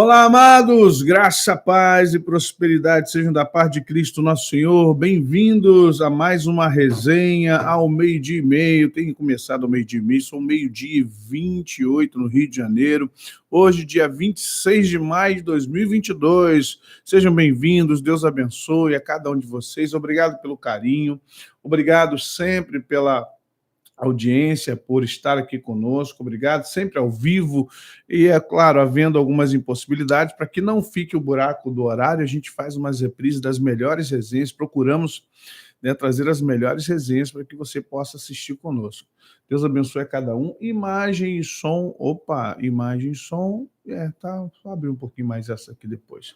Olá, amados, graça, paz e prosperidade sejam da parte de Cristo nosso Senhor. Bem-vindos a mais uma resenha ao meio-dia e meio. Tem começado ao meio-dia e meio, são meio-dia e 28 no Rio de Janeiro. Hoje, dia 26 de maio de 2022. Sejam bem-vindos, Deus abençoe a cada um de vocês. Obrigado pelo carinho, obrigado sempre pela audiência, por estar aqui conosco, obrigado, sempre ao vivo, e é claro, havendo algumas impossibilidades, para que não fique o buraco do horário, a gente faz umas reprises das melhores resenhas, procuramos, né, trazer as melhores resenhas para que você possa assistir conosco. Deus abençoe a cada um. Imagem e som, imagem e som, vou abrir um pouquinho mais essa aqui depois.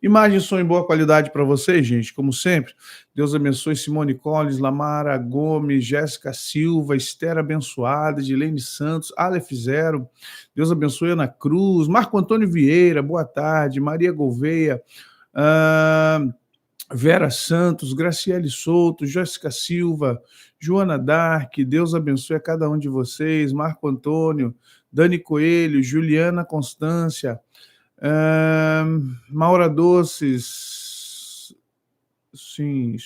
Imagem e som em boa qualidade para vocês, gente, como sempre. Deus abençoe Simone Collins, Lamara Gomes, Jéssica Silva, Esther abençoada, Edilene Santos, Aleph Zero. Deus abençoe Ana Cruz, Marco Antônio Vieira, boa tarde, Maria Gouveia, Vera Santos, Graciele Souto, Jéssica Silva, Joana Dark, Deus abençoe a cada um de vocês, Marco Antônio, Dani Coelho, Juliana Constância, Maura Doces, sim.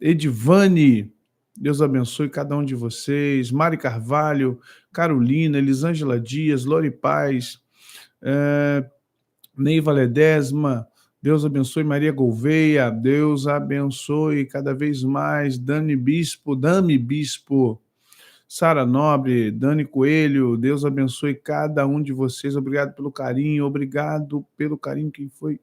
Edivane, Deus abençoe cada um de vocês, Mari Carvalho, Carolina, Elisângela Dias, Lori Paz, Neiva Ledesma, Deus abençoe Maria Gouveia, Deus abençoe cada vez mais Dami Bispo, Sara Nobre, Dani Coelho, Deus abençoe cada um de vocês, obrigado pelo carinho, quem foi?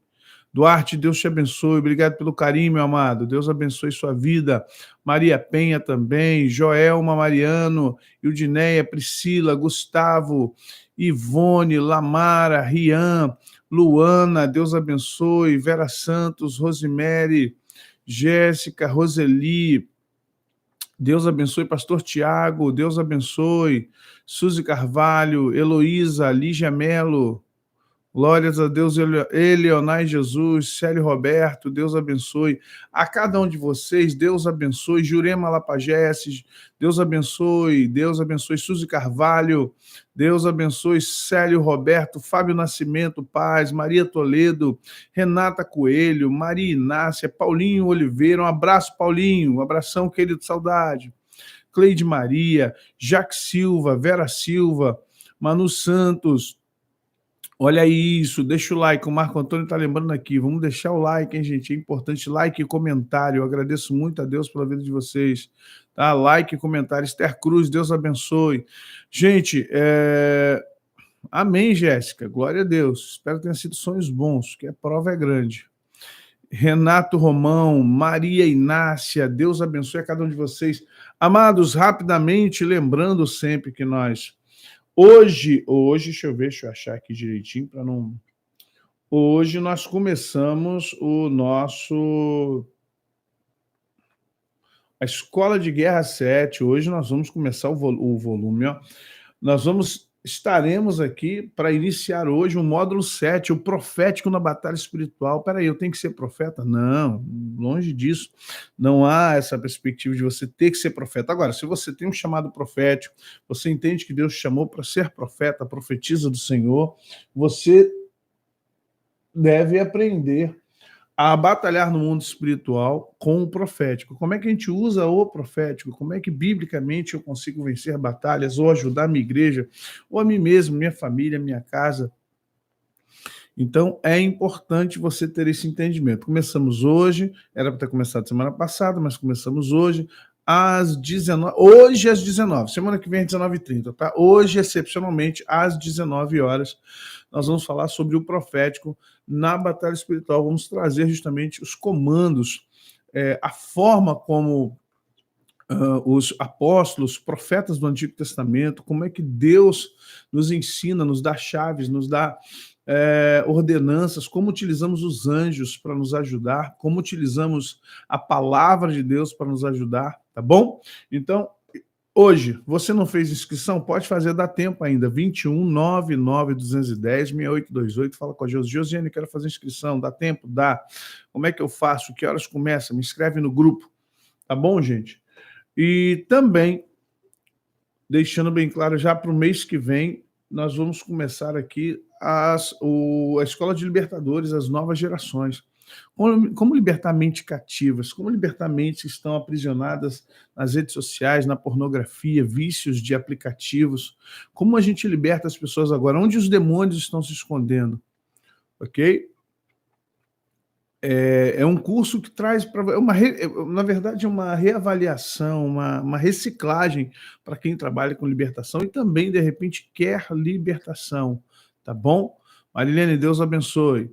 Duarte, Deus te abençoe, obrigado pelo carinho, meu amado, Deus abençoe sua vida. Maria Penha também, Joelma Mariano, Ildineia, Priscila, Gustavo, Ivone, Lamara, Rian, Luana, Deus abençoe, Vera Santos, Rosemary, Jéssica, Roseli, Deus abençoe Pastor Tiago, Deus abençoe Suzy Carvalho, Heloísa, Lígia Melo, glórias a Deus, Eleonai Jesus, Célio Roberto, Deus abençoe a cada um de vocês, Deus abençoe Jurema Lapagesse, Deus abençoe Suzy Carvalho, Deus abençoe Célio Roberto, Fábio Nascimento, Paz, Maria Toledo, Renata Coelho, Maria Inácia, Paulinho Oliveira, um abraço, Paulinho, um abração, querido, saudade, Cleide Maria, Jaque Silva, Vera Silva, Manu Santos. Olha isso, deixa o like, o Marco Antônio está lembrando aqui, vamos deixar o like, hein, gente, é importante, like e comentário, eu agradeço muito a Deus pela vida de vocês, tá, like e comentário, Esther Cruz, Deus abençoe, gente, amém, Jéssica, glória a Deus, espero que tenha sido sonhos bons, que a prova é grande, Renato Romão, Maria Inácia, Deus abençoe a cada um de vocês, amados, rapidamente, lembrando sempre que nós... Hoje, deixa eu achar aqui direitinho para não... Hoje nós começamos a Escola de Guerra 7. Hoje nós vamos começar o volume, ó. Estaremos aqui para iniciar hoje o módulo 7, o profético na batalha espiritual. Peraí, eu tenho que ser profeta? Não, longe disso. Não há essa perspectiva de você ter que ser profeta. Agora, se você tem um chamado profético, você entende que Deus te chamou para ser profeta, profetiza do Senhor, você deve aprender a batalhar no mundo espiritual com o profético. Como é que a gente usa o profético? Como é que, biblicamente, eu consigo vencer batalhas ou ajudar a minha igreja, ou a mim mesmo, minha família, minha casa? Então, é importante você ter esse entendimento. Começamos hoje, era para ter começado semana passada, mas começamos hoje, às 19... Hoje às 19, semana que vem às 19h30, tá? Hoje, excepcionalmente, às 19 horas, nós vamos falar sobre o profético na batalha espiritual. Vamos trazer justamente os comandos, a forma como os apóstolos, profetas do Antigo Testamento, como é que Deus nos ensina, nos dá chaves, nos dá ordenanças, como utilizamos os anjos para nos ajudar, como utilizamos a palavra de Deus para nos ajudar, tá bom? Então, hoje, você não fez inscrição? Pode fazer, dá tempo ainda, 21-99-210-6828, fala com a Josiane, quero fazer inscrição, dá tempo? Dá. Como é que eu faço? Que horas começa? Me inscreve no grupo, tá bom, gente? E também, deixando bem claro, já para o mês que vem, nós vamos começar aqui a Escola de Libertadores, as novas gerações. Como libertar mentes cativas, como libertar mentes que estão aprisionadas nas redes sociais, na pornografia, vícios de aplicativos, como a gente liberta as pessoas agora, onde os demônios estão se escondendo, ok? É um curso que traz para na verdade, é uma reavaliação, uma reciclagem para quem trabalha com libertação e também, de repente, quer libertação, tá bom? Marilene, Deus abençoe.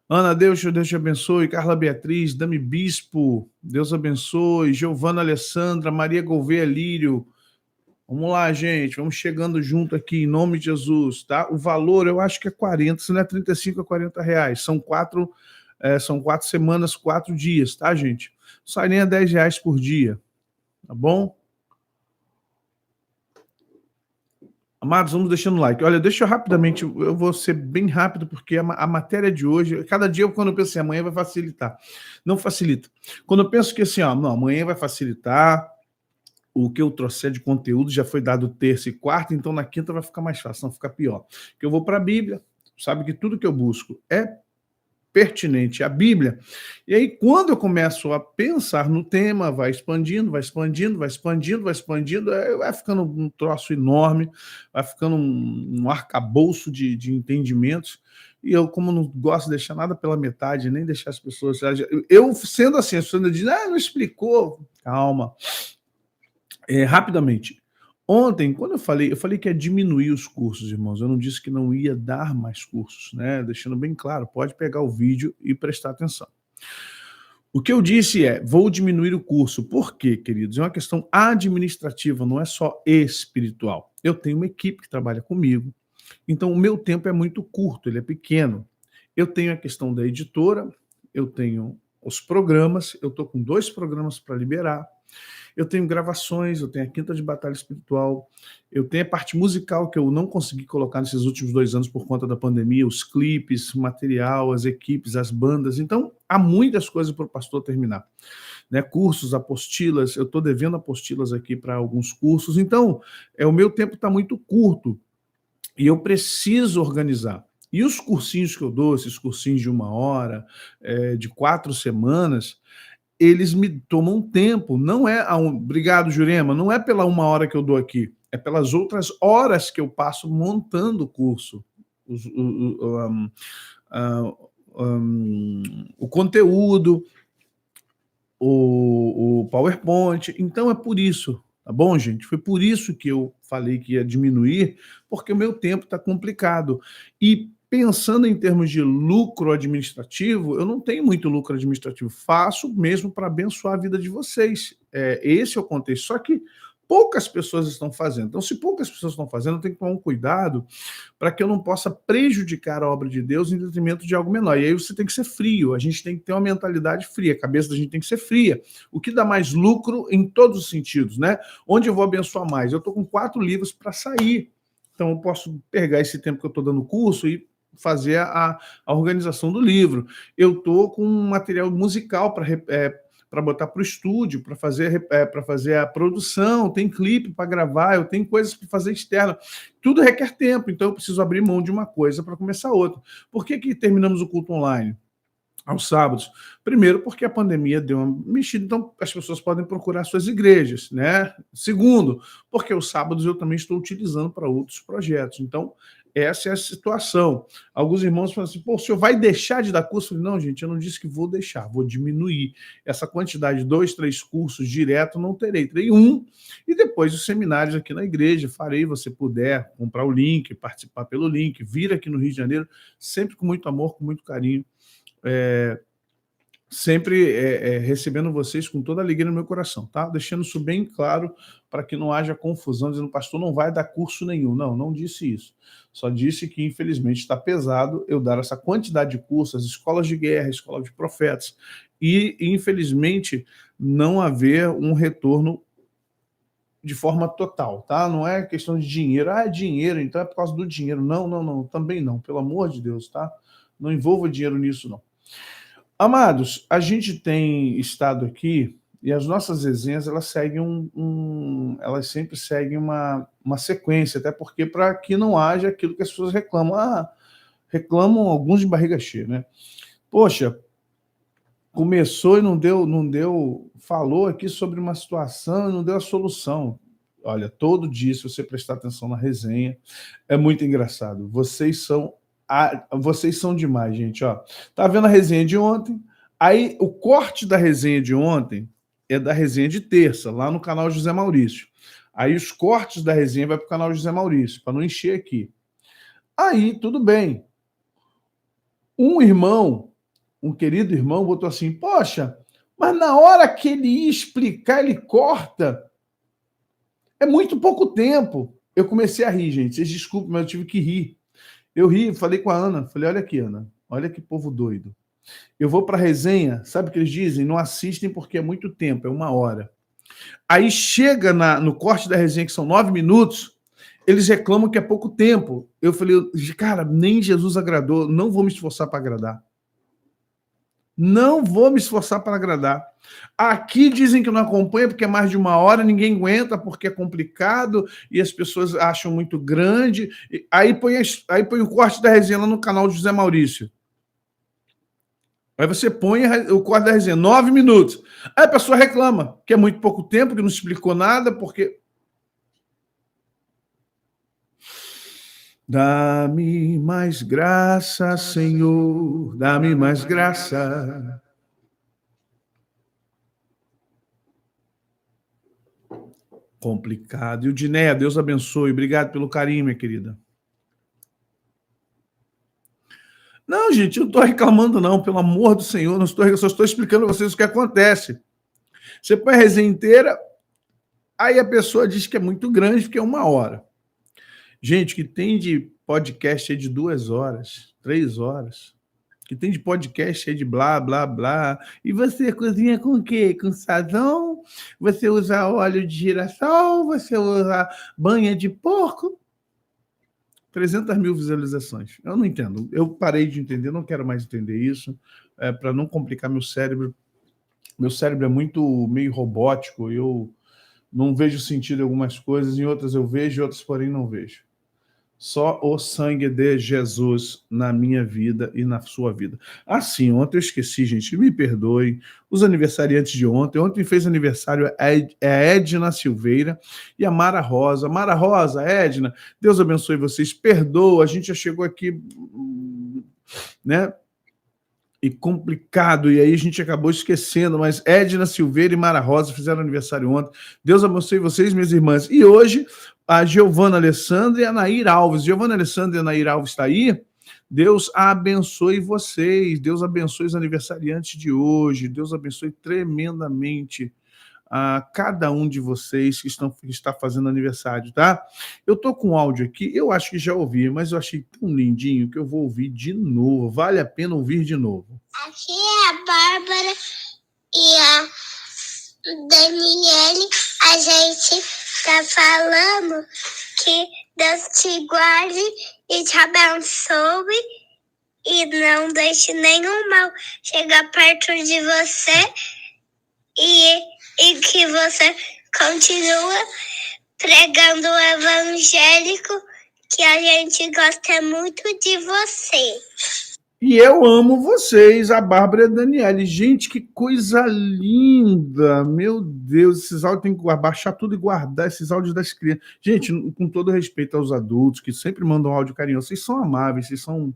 Ana, Deus te abençoe. Carla Beatriz, Dami Bispo, Deus abençoe. Giovana Alessandra, Maria Gouveia Lírio. Vamos lá, gente, vamos chegando junto aqui, em nome de Jesus, tá? O valor, eu acho que é 40, se não é 35 a 40 reais. São 4 semanas, 4 dias, tá, gente? Sarinha é 10 reais por dia, tá bom? Amados, vamos deixando like. Olha, deixa eu rapidamente, eu vou ser bem rápido, porque a matéria de hoje, cada dia, quando eu penso assim, amanhã vai facilitar. Não facilita. Quando eu penso que assim, ó, não, amanhã vai facilitar, o que eu trouxer de conteúdo já foi dado terça e quarta, então na quinta vai ficar mais fácil, não ficar pior. Porque eu vou para a Bíblia, sabe que tudo que eu busco é pertinente à Bíblia. E aí, quando eu começo a pensar no tema, vai expandindo, vai expandindo, vai expandindo, vai expandindo, vai ficando um troço enorme, vai ficando um arcabouço de entendimentos. E eu, como não gosto de deixar nada pela metade, nem deixar as pessoas. Eu sendo assim, as pessoas dizem, não explicou. Calma. Rapidamente. Ontem, quando eu falei que ia diminuir os cursos, irmãos. Eu não disse que não ia dar mais cursos, né? Deixando bem claro, pode pegar o vídeo e prestar atenção. O que eu disse é, vou diminuir o curso. Por quê, queridos? É uma questão administrativa, não é só espiritual. Eu tenho uma equipe que trabalha comigo, então o meu tempo é muito curto, ele é pequeno. Eu tenho a questão da editora, eu tenho os programas, eu estou com 2 programas para liberar, eu tenho gravações, eu tenho a Quinta de Batalha Espiritual, eu tenho a parte musical que eu não consegui colocar nesses últimos 2 anos por conta da pandemia, os clipes, o material, as equipes, as bandas. Então, há muitas coisas para o pastor terminar. Né? Cursos, apostilas, eu estou devendo apostilas aqui para alguns cursos. Então, o meu tempo está muito curto e eu preciso organizar. E os cursinhos que eu dou, esses cursinhos de 1 hora, de 4 semanas, eles me tomam tempo, não é obrigado, Jurema, não é pela 1 hora que eu dou aqui, é pelas outras horas que eu passo montando o curso, o conteúdo, o PowerPoint. Então é por isso, tá bom, gente? Foi por isso que eu falei que ia diminuir, porque o meu tempo está complicado. E pensando em termos de lucro administrativo, eu não tenho muito lucro administrativo. Faço mesmo para abençoar a vida de vocês. Esse é o contexto. Só que poucas pessoas estão fazendo. Então, se poucas pessoas estão fazendo, eu tenho que tomar um cuidado para que eu não possa prejudicar a obra de Deus em detrimento de algo menor. E aí você tem que ser frio, a gente tem que ter uma mentalidade fria, a cabeça da gente tem que ser fria. O que dá mais lucro em todos os sentidos, né? Onde eu vou abençoar mais? Eu estou com 4 livros para sair. Então, eu posso pegar esse tempo que eu estou dando curso e fazer a organização do livro. Eu estou com um material musical para botar para o estúdio, para fazer a produção, tem clipe para gravar, eu tenho coisas para fazer externa. Tudo requer tempo, então eu preciso abrir mão de uma coisa para começar outra. Por que terminamos o culto online aos sábados? Primeiro, porque a pandemia deu uma mexida, então as pessoas podem procurar suas igrejas, né? Segundo, porque os sábados eu também estou utilizando para outros projetos. Então, essa é a situação. Alguns irmãos falam assim, pô, o senhor vai deixar de dar curso? Eu falei, não, gente, eu não disse que vou deixar, vou diminuir. Essa quantidade de 2, 3 cursos direto não terei. Terei um, e depois os seminários aqui na igreja, farei, você puder comprar o link, participar pelo link, vir aqui no Rio de Janeiro, sempre com muito amor, com muito carinho, sempre recebendo vocês com toda a alegria no meu coração, tá? Deixando isso bem claro para que não haja confusão, dizendo, pastor, não vai dar curso nenhum. Não, não disse isso. Só disse que, infelizmente, está pesado eu dar essa quantidade de cursos, escolas de guerra, escola de profetas, e, infelizmente, não haver um retorno de forma total, tá? Não é questão de dinheiro. É dinheiro, então é por causa do dinheiro. Não, não, não, também não, pelo amor de Deus, tá? Não envolva dinheiro nisso, não. Amados, a gente tem estado aqui, E as nossas resenhas, elas seguem elas sempre seguem uma sequência, até porque para que não haja aquilo que as pessoas reclamam. Reclamam alguns de barriga cheia, né? Poxa, começou e não deu, falou aqui sobre uma situação e não deu a solução. Olha, todo dia, se você prestar atenção na resenha, é muito engraçado. Vocês são demais, gente. Ó, tá vendo a resenha de ontem? Aí, o corte da resenha de ontem é da resenha de terça, lá no canal José Maurício. Aí, os cortes da resenha vai para o canal José Maurício, para não encher aqui. Aí, tudo bem. Um querido irmão, botou assim: poxa, mas na hora que ele ia explicar, ele corta. É muito pouco tempo. Eu comecei a rir, gente. Vocês desculpem, mas eu tive que rir. Eu ri, falei com a Ana. Falei, olha aqui, Ana. Olha que povo doido. Eu vou para a resenha, sabe o que eles dizem? Não assistem porque é muito tempo, é 1 hora. Aí chega no corte da resenha, que são 9 minutos, eles reclamam que é pouco tempo. Eu falei, cara, nem Jesus agradou, não vou me esforçar para agradar. Não vou me esforçar para agradar. Aqui dizem que não acompanha porque é mais de 1 hora, ninguém aguenta porque é complicado e as pessoas acham muito grande. Aí põe o corte da resenha lá no canal de José Maurício. Aí você põe o corte da resenha, 9 minutos. Aí a pessoa reclama que é muito pouco tempo, que não explicou nada, porque... Dá-me mais graça, Senhor, dá-me mais graça. Complicado. E o Dinéia, Deus abençoe. Obrigado pelo carinho, minha querida. Não, gente, eu não estou reclamando, não, pelo amor do Senhor, eu só estou explicando a vocês o que acontece. Você põe a resenha inteira, aí a pessoa diz que é muito grande, porque é 1 hora. Gente, que tem de podcast aí de 2 horas, 3 horas, que tem de podcast aí de blá, blá, blá. E você cozinha com o quê? Com sazão? Você usa óleo de girassol? Você usa banha de porco? 300 mil visualizações. Eu não entendo. Eu parei de entender, não quero mais entender isso, para não complicar meu cérebro. Meu cérebro é muito meio robótico, eu não vejo sentido em algumas coisas, em outras eu vejo, em outras, porém, não vejo. Só o sangue de Jesus na minha vida e na sua vida. Ontem eu esqueci, gente, me perdoem. Os aniversariantes de ontem. Ontem fez aniversário a Edna Silveira e a Mara Rosa. Mara Rosa, Edna, Deus abençoe vocês. Perdoa, a gente já chegou aqui, né? E complicado, e aí a gente acabou esquecendo, mas Edna Silveira e Mara Rosa fizeram aniversário ontem. Deus abençoe vocês, minhas irmãs. E hoje, a Giovana Alessandra e a Nair Alves. Giovana Alessandra e a Nair Alves está aí? Deus abençoe vocês, Deus abençoe os aniversariantes de hoje, Deus abençoe tremendamente a cada um de vocês que está fazendo aniversário, tá? Eu tô com áudio aqui, eu acho que já ouvi, mas eu achei tão lindinho que eu vou ouvir de novo. Vale a pena ouvir de novo. Aqui é a Bárbara e a Daniele. A gente tá falando que Deus te guarde e te abençoe e não deixe nenhum mal chegar perto de você e que você continue pregando o evangélico, que a gente gosta muito de você. E eu amo vocês, a Bárbara e a Daniele. Gente, que coisa linda! Meu Deus, esses áudios tem que abaixar tudo e guardar esses áudios das crianças. Gente, com todo respeito aos adultos que sempre mandam áudio carinhoso, vocês são amáveis, vocês são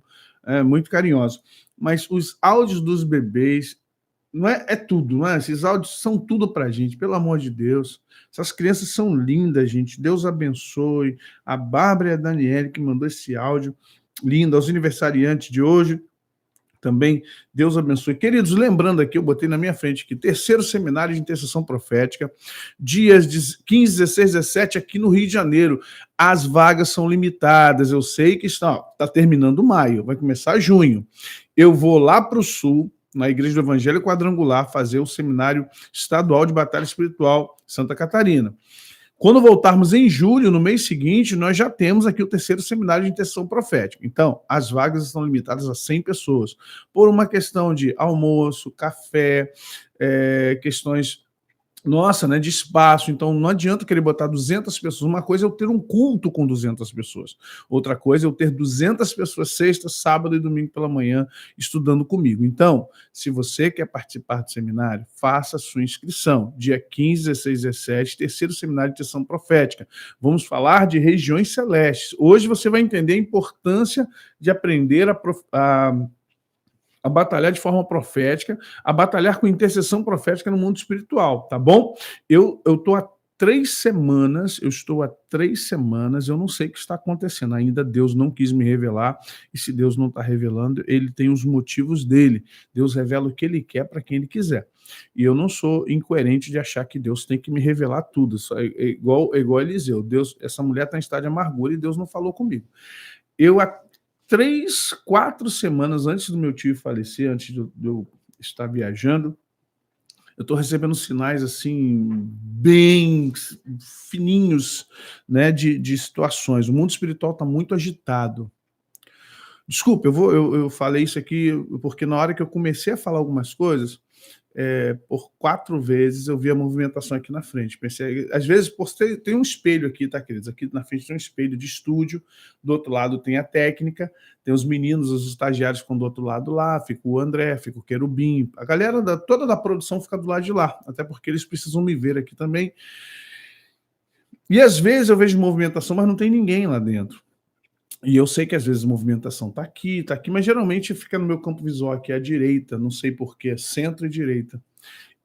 muito carinhosos. Mas os áudios dos bebês não é tudo, não é? Esses áudios são tudo pra gente, pelo amor de Deus. Essas crianças são lindas, gente. Deus abençoe. A Bárbara e a Daniele que mandou esse áudio lindo, aos aniversariantes de hoje. Também, Deus abençoe. Queridos, lembrando aqui, eu botei na minha frente aqui, 3º Seminário de Intercessão Profética, dias de 15, 16, 17, aqui no Rio de Janeiro. As vagas são limitadas, eu sei que está terminando maio, vai começar junho. Eu vou lá para o Sul, na Igreja do Evangelho Quadrangular, fazer o Seminário Estadual de Batalha Espiritual Santa Catarina. Quando voltarmos em julho, no mês seguinte, nós já temos aqui o 3º Seminário de Intercessão Profética. Então, as vagas estão limitadas a 100 pessoas, por uma questão de almoço, café, questões Nossa, né, de espaço, então não adianta querer botar 200 pessoas. Uma coisa é eu ter um culto com 200 pessoas, outra coisa é eu ter 200 pessoas sexta, sábado e domingo pela manhã estudando comigo. Então, se você quer participar do seminário, faça a sua inscrição, dia 15, 16, 17, terceiro seminário de Direção Profética. Vamos falar de regiões celestes. Hoje você vai entender a importância de aprender a batalhar de forma profética, a batalhar com intercessão profética no mundo espiritual, tá bom? Eu estou há 3 semanas, eu não sei o que está acontecendo ainda, Deus não quis me revelar, e se Deus não está revelando, ele tem os motivos dele, Deus revela o que ele quer para quem ele quiser, e eu não sou incoerente de achar que Deus tem que me revelar tudo, é igual Eliseu, Deus, essa mulher está em estado de amargura e Deus não falou comigo. Eu, há 3, 4 semanas antes do meu tio falecer, antes de eu estar viajando, eu estou recebendo sinais assim bem fininhos, né, de situações. O mundo espiritual está muito agitado. Desculpa, eu falei isso aqui porque na hora que eu comecei a falar algumas coisas, por 4 vezes eu vi a movimentação aqui na frente. Pensei, às vezes, tem um espelho aqui, tá, queridos? Aqui na frente tem um espelho de estúdio, do outro lado tem a técnica, tem os meninos, os estagiários ficam do outro lado lá, fica o André, fica o Querubim, a galera toda da produção fica do lado de lá, até porque eles precisam me ver aqui também. E às vezes eu vejo movimentação, mas não tem ninguém lá dentro. E eu sei que às vezes a movimentação está aqui, mas geralmente fica no meu campo visual aqui à direita, não sei porquê, centro e direita.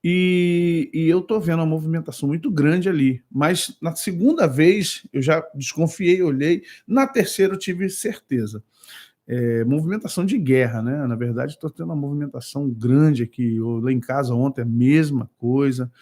E eu estou vendo uma movimentação muito grande ali. Mas na segunda vez eu já desconfiei, olhei. Na terceira eu tive certeza. Movimentação de guerra, né? Na verdade, estou tendo uma movimentação grande aqui. Eu, lá em casa ontem a mesma coisa.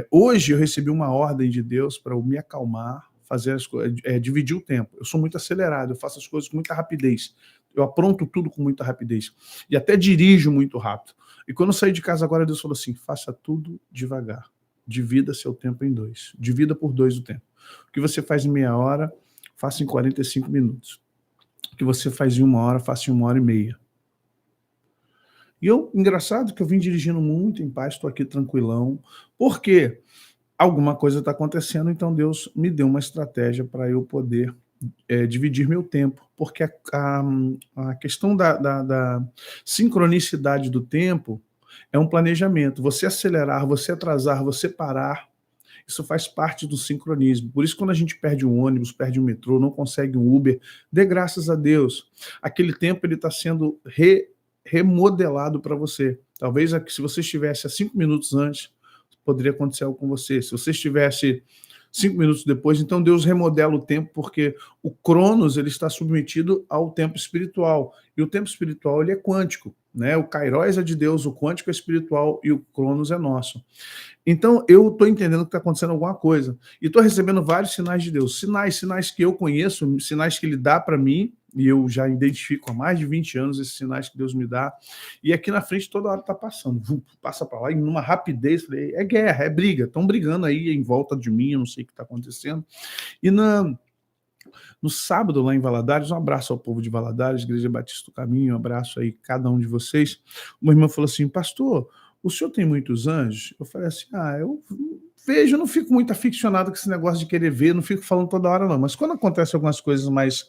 Hoje eu recebi uma ordem de Deus para eu me acalmar, fazer as coisas, dividir o tempo. Eu sou muito acelerado, eu faço as coisas com muita rapidez. Eu apronto tudo com muita rapidez. E até dirijo muito rápido. E quando eu saí de casa agora, Deus falou assim, faça tudo devagar. Divida seu tempo em 2. Divida por 2 o tempo. O que você faz em meia hora, faça em 45 minutos. O que você faz em 1 hora, faça em 1h30. E engraçado que eu vim dirigindo muito em paz, estou aqui tranquilão. Por quê? Alguma coisa está acontecendo, então Deus me deu uma estratégia para eu poder dividir meu tempo, porque a questão da sincronicidade do tempo é um planejamento. Você acelerar, você atrasar, você parar, isso faz parte do sincronismo. Por isso, quando a gente perde um ônibus, perde um metrô, não consegue um Uber, dê graças a Deus. Aquele tempo ele está sendo remodelado para você. Talvez se você estivesse há 5 minutos antes, poderia acontecer algo com você. Se você estivesse 5 minutos depois, então Deus remodela o tempo, porque o Cronos ele está submetido ao tempo espiritual, e o tempo espiritual ele é quântico, né? O Kairos é de Deus, o quântico é espiritual e o Cronos é nosso. Então eu estou entendendo que está acontecendo alguma coisa, e estou recebendo vários sinais de Deus, sinais que eu conheço, sinais que Ele dá para mim, e eu já identifico há mais de 20 anos esses sinais que Deus me dá, e aqui na frente toda hora está passando, passa para lá, e numa rapidez, falei, é guerra, é briga, estão brigando aí em volta de mim, eu não sei o que está acontecendo. E no sábado, lá em Valadares, um abraço ao povo de Valadares, Igreja Batista do Caminho, um abraço aí a cada um de vocês. Uma irmã falou assim, pastor, o senhor tem muitos anjos? Eu falei assim, eu vejo, eu não fico muito aficionado com esse negócio de querer ver, não fico falando toda hora não, mas quando acontece algumas coisas mais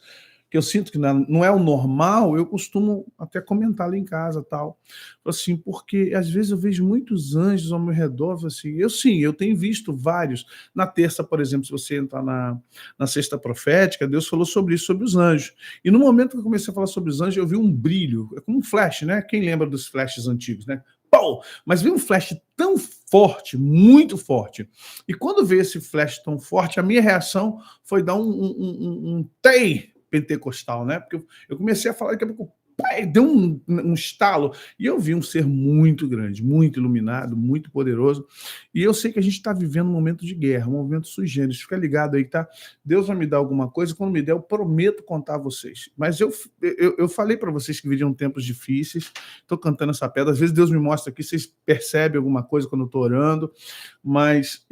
que eu sinto que não é o normal, eu costumo até comentar lá em casa, tal. Assim, porque às vezes eu vejo muitos anjos ao meu redor, assim, eu tenho visto vários. Na terça, por exemplo, se você entrar na sexta profética, Deus falou sobre isso, sobre os anjos. E no momento que eu comecei a falar sobre os anjos, eu vi um brilho, é como um flash, né? Quem lembra dos flashes antigos, né? Pô! Mas vi um flash tão forte, muito forte. E quando veio esse flash tão forte, a minha reação foi dar um tei pentecostal, né? Porque eu comecei a falar, daqui a pouco, deu um estalo, e eu vi um ser muito grande, muito iluminado, muito poderoso, e eu sei que a gente está vivendo um momento de guerra, um momento sui generis, fica ligado aí, tá? Deus vai me dar alguma coisa, quando me der, eu prometo contar a vocês, mas eu falei para vocês que viriam tempos difíceis, estou cantando essa pedra, às vezes Deus me mostra aqui, vocês percebem alguma coisa quando eu estou orando, mas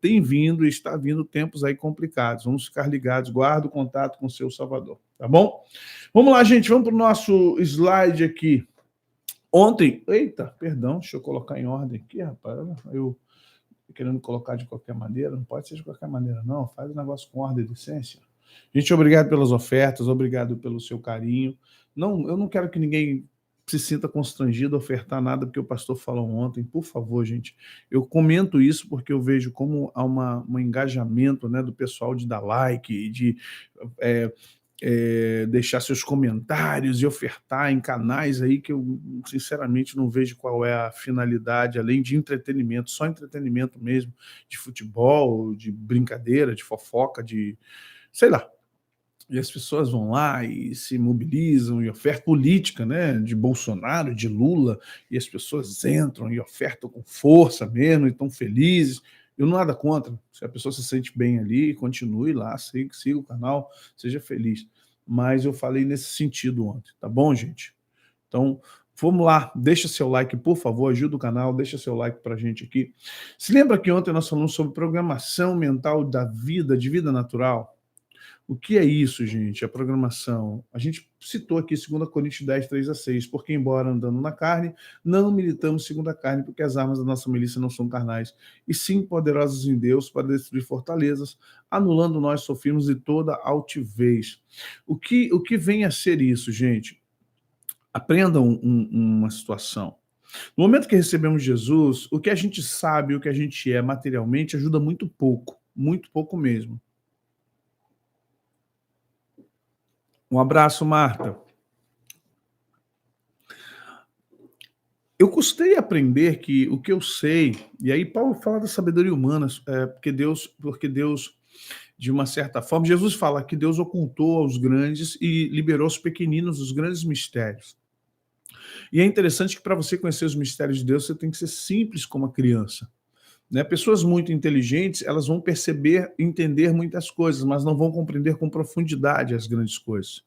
tem vindo e está vindo tempos aí complicados, vamos ficar ligados, guarda o contato com o seu Salvador, tá bom? Vamos lá, gente, vamos para o nosso slide aqui. Ontem, eita, perdão, deixa eu colocar em ordem aqui, rapaz, eu querendo colocar de qualquer maneira, não pode ser de qualquer maneira, não, faz o negócio com ordem e decência. Gente, obrigado pelas ofertas, obrigado pelo seu carinho. Não, eu não quero que ninguém se sinta constrangido a ofertar nada porque o pastor falou ontem, por favor, gente. Eu comento isso porque eu vejo como há um engajamento, né, do pessoal de dar like e de é, deixar seus comentários e ofertar em canais aí que eu, sinceramente, não vejo qual é a finalidade, além de entretenimento, só entretenimento mesmo, de futebol, de brincadeira, de fofoca, de sei lá. E as pessoas vão lá e se mobilizam e ofertam política, né, de Bolsonaro, de Lula, e as pessoas entram e ofertam com força mesmo, e estão felizes. Eu nada contra. Se a pessoa se sente bem ali, continue lá, siga o canal, seja feliz. Mas eu falei nesse sentido ontem, tá bom, gente? Então, vamos lá, deixa seu like, por favor, ajuda o canal, deixa seu like pra gente aqui. Se lembra que ontem nós falamos sobre programação mental da vida, de vida natural? O que é isso, gente? A programação. A gente citou aqui 2 Coríntios 10, 3-6, porque embora andando na carne, não militamos segundo a carne, porque as armas da nossa milícia não são carnais, e sim poderosas em Deus para destruir fortalezas, anulando nós sofrimos de toda altivez. O que vem a ser isso, gente? Aprendam uma situação. No momento que recebemos Jesus, o que a gente sabe, o que a gente é materialmente, ajuda muito pouco mesmo. Um abraço, Marta. Eu custei aprender que o que eu sei, e aí Paulo fala da sabedoria humana, porque Deus, de uma certa forma, Jesus fala que Deus ocultou aos grandes e liberou aos pequeninos os grandes mistérios. E é interessante que para você conhecer os mistérios de Deus, você tem que ser simples como a criança. Né? Pessoas muito inteligentes, elas vão perceber, entender muitas coisas, mas não vão compreender com profundidade as grandes coisas.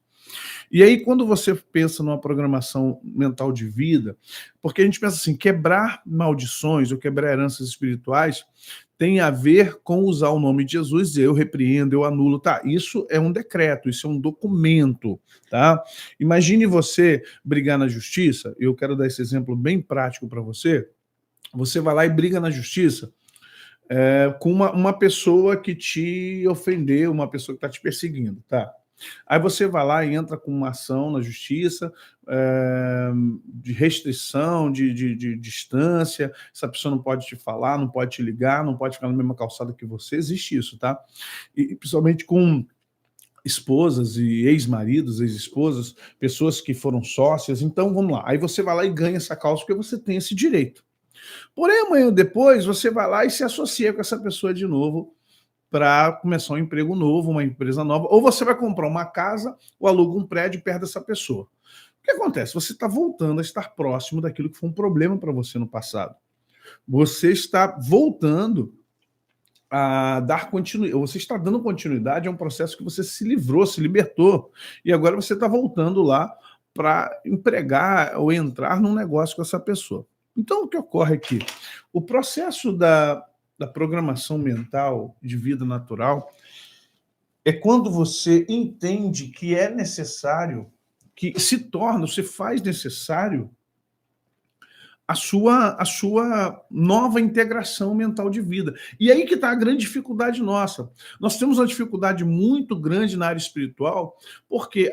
E aí, quando você pensa numa programação mental de vida, porque a gente pensa assim, quebrar maldições ou quebrar heranças espirituais tem a ver com usar o nome de Jesus, dizer eu repreendo, eu anulo, tá? Isso é um decreto, isso é um documento, tá? Imagine você brigar na justiça, eu quero dar esse exemplo bem prático para você. Você vai lá e briga na justiça com uma pessoa que te ofendeu, uma pessoa que está te perseguindo, tá? Aí você vai lá e entra com uma ação na justiça de restrição, de distância, essa pessoa não pode te falar, não pode te ligar, não pode ficar na mesma calçada que você, existe isso, tá? E principalmente com esposas e ex-maridos, ex-esposas, pessoas que foram sócias, então vamos lá, aí você vai lá e ganha essa causa porque você tem esse direito. Porém, amanhã depois, você vai lá e se associa com essa pessoa de novo para começar um emprego novo, uma empresa nova, ou você vai comprar uma casa ou aluga um prédio perto dessa pessoa. O que acontece? Você está voltando a estar próximo daquilo que foi um problema para você no passado. Você está voltando a dar continuidade, você está dando continuidade a um processo que você se livrou, se libertou, e agora você está voltando lá para empregar ou entrar num negócio com essa pessoa. Então, o que ocorre aqui? O processo da programação mental de vida natural é quando você entende que é necessário, que se faz necessário a sua nova integração mental de vida. E aí que está a grande dificuldade nossa. Nós temos uma dificuldade muito grande na área espiritual, porque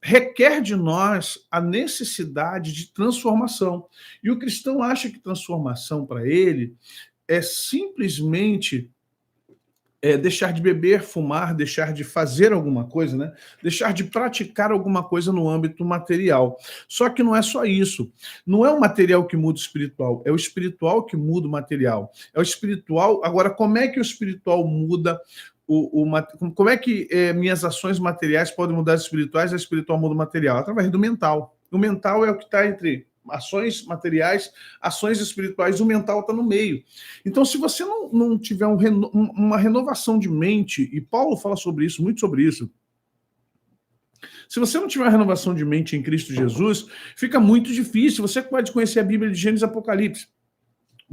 requer de nós a necessidade de transformação. E o cristão acha que transformação para ele é simplesmente deixar de beber, fumar, deixar de fazer alguma coisa, né? Deixar de praticar alguma coisa no âmbito material. Só que não é só isso. Não é o material que muda o espiritual, é o espiritual que muda o material. É o espiritual. Agora, como é que o espiritual muda como é que minhas ações materiais podem mudar as espirituais e a espiritual muda o material? Através do mental. O mental é o que está entre ações materiais, ações espirituais, o mental está no meio. Então, se você não tiver uma renovação de mente, e Paulo fala sobre isso, muito sobre isso, se você não tiver uma renovação de mente em Cristo Jesus, fica muito difícil. Você pode conhecer a Bíblia de Gênesis e Apocalipse.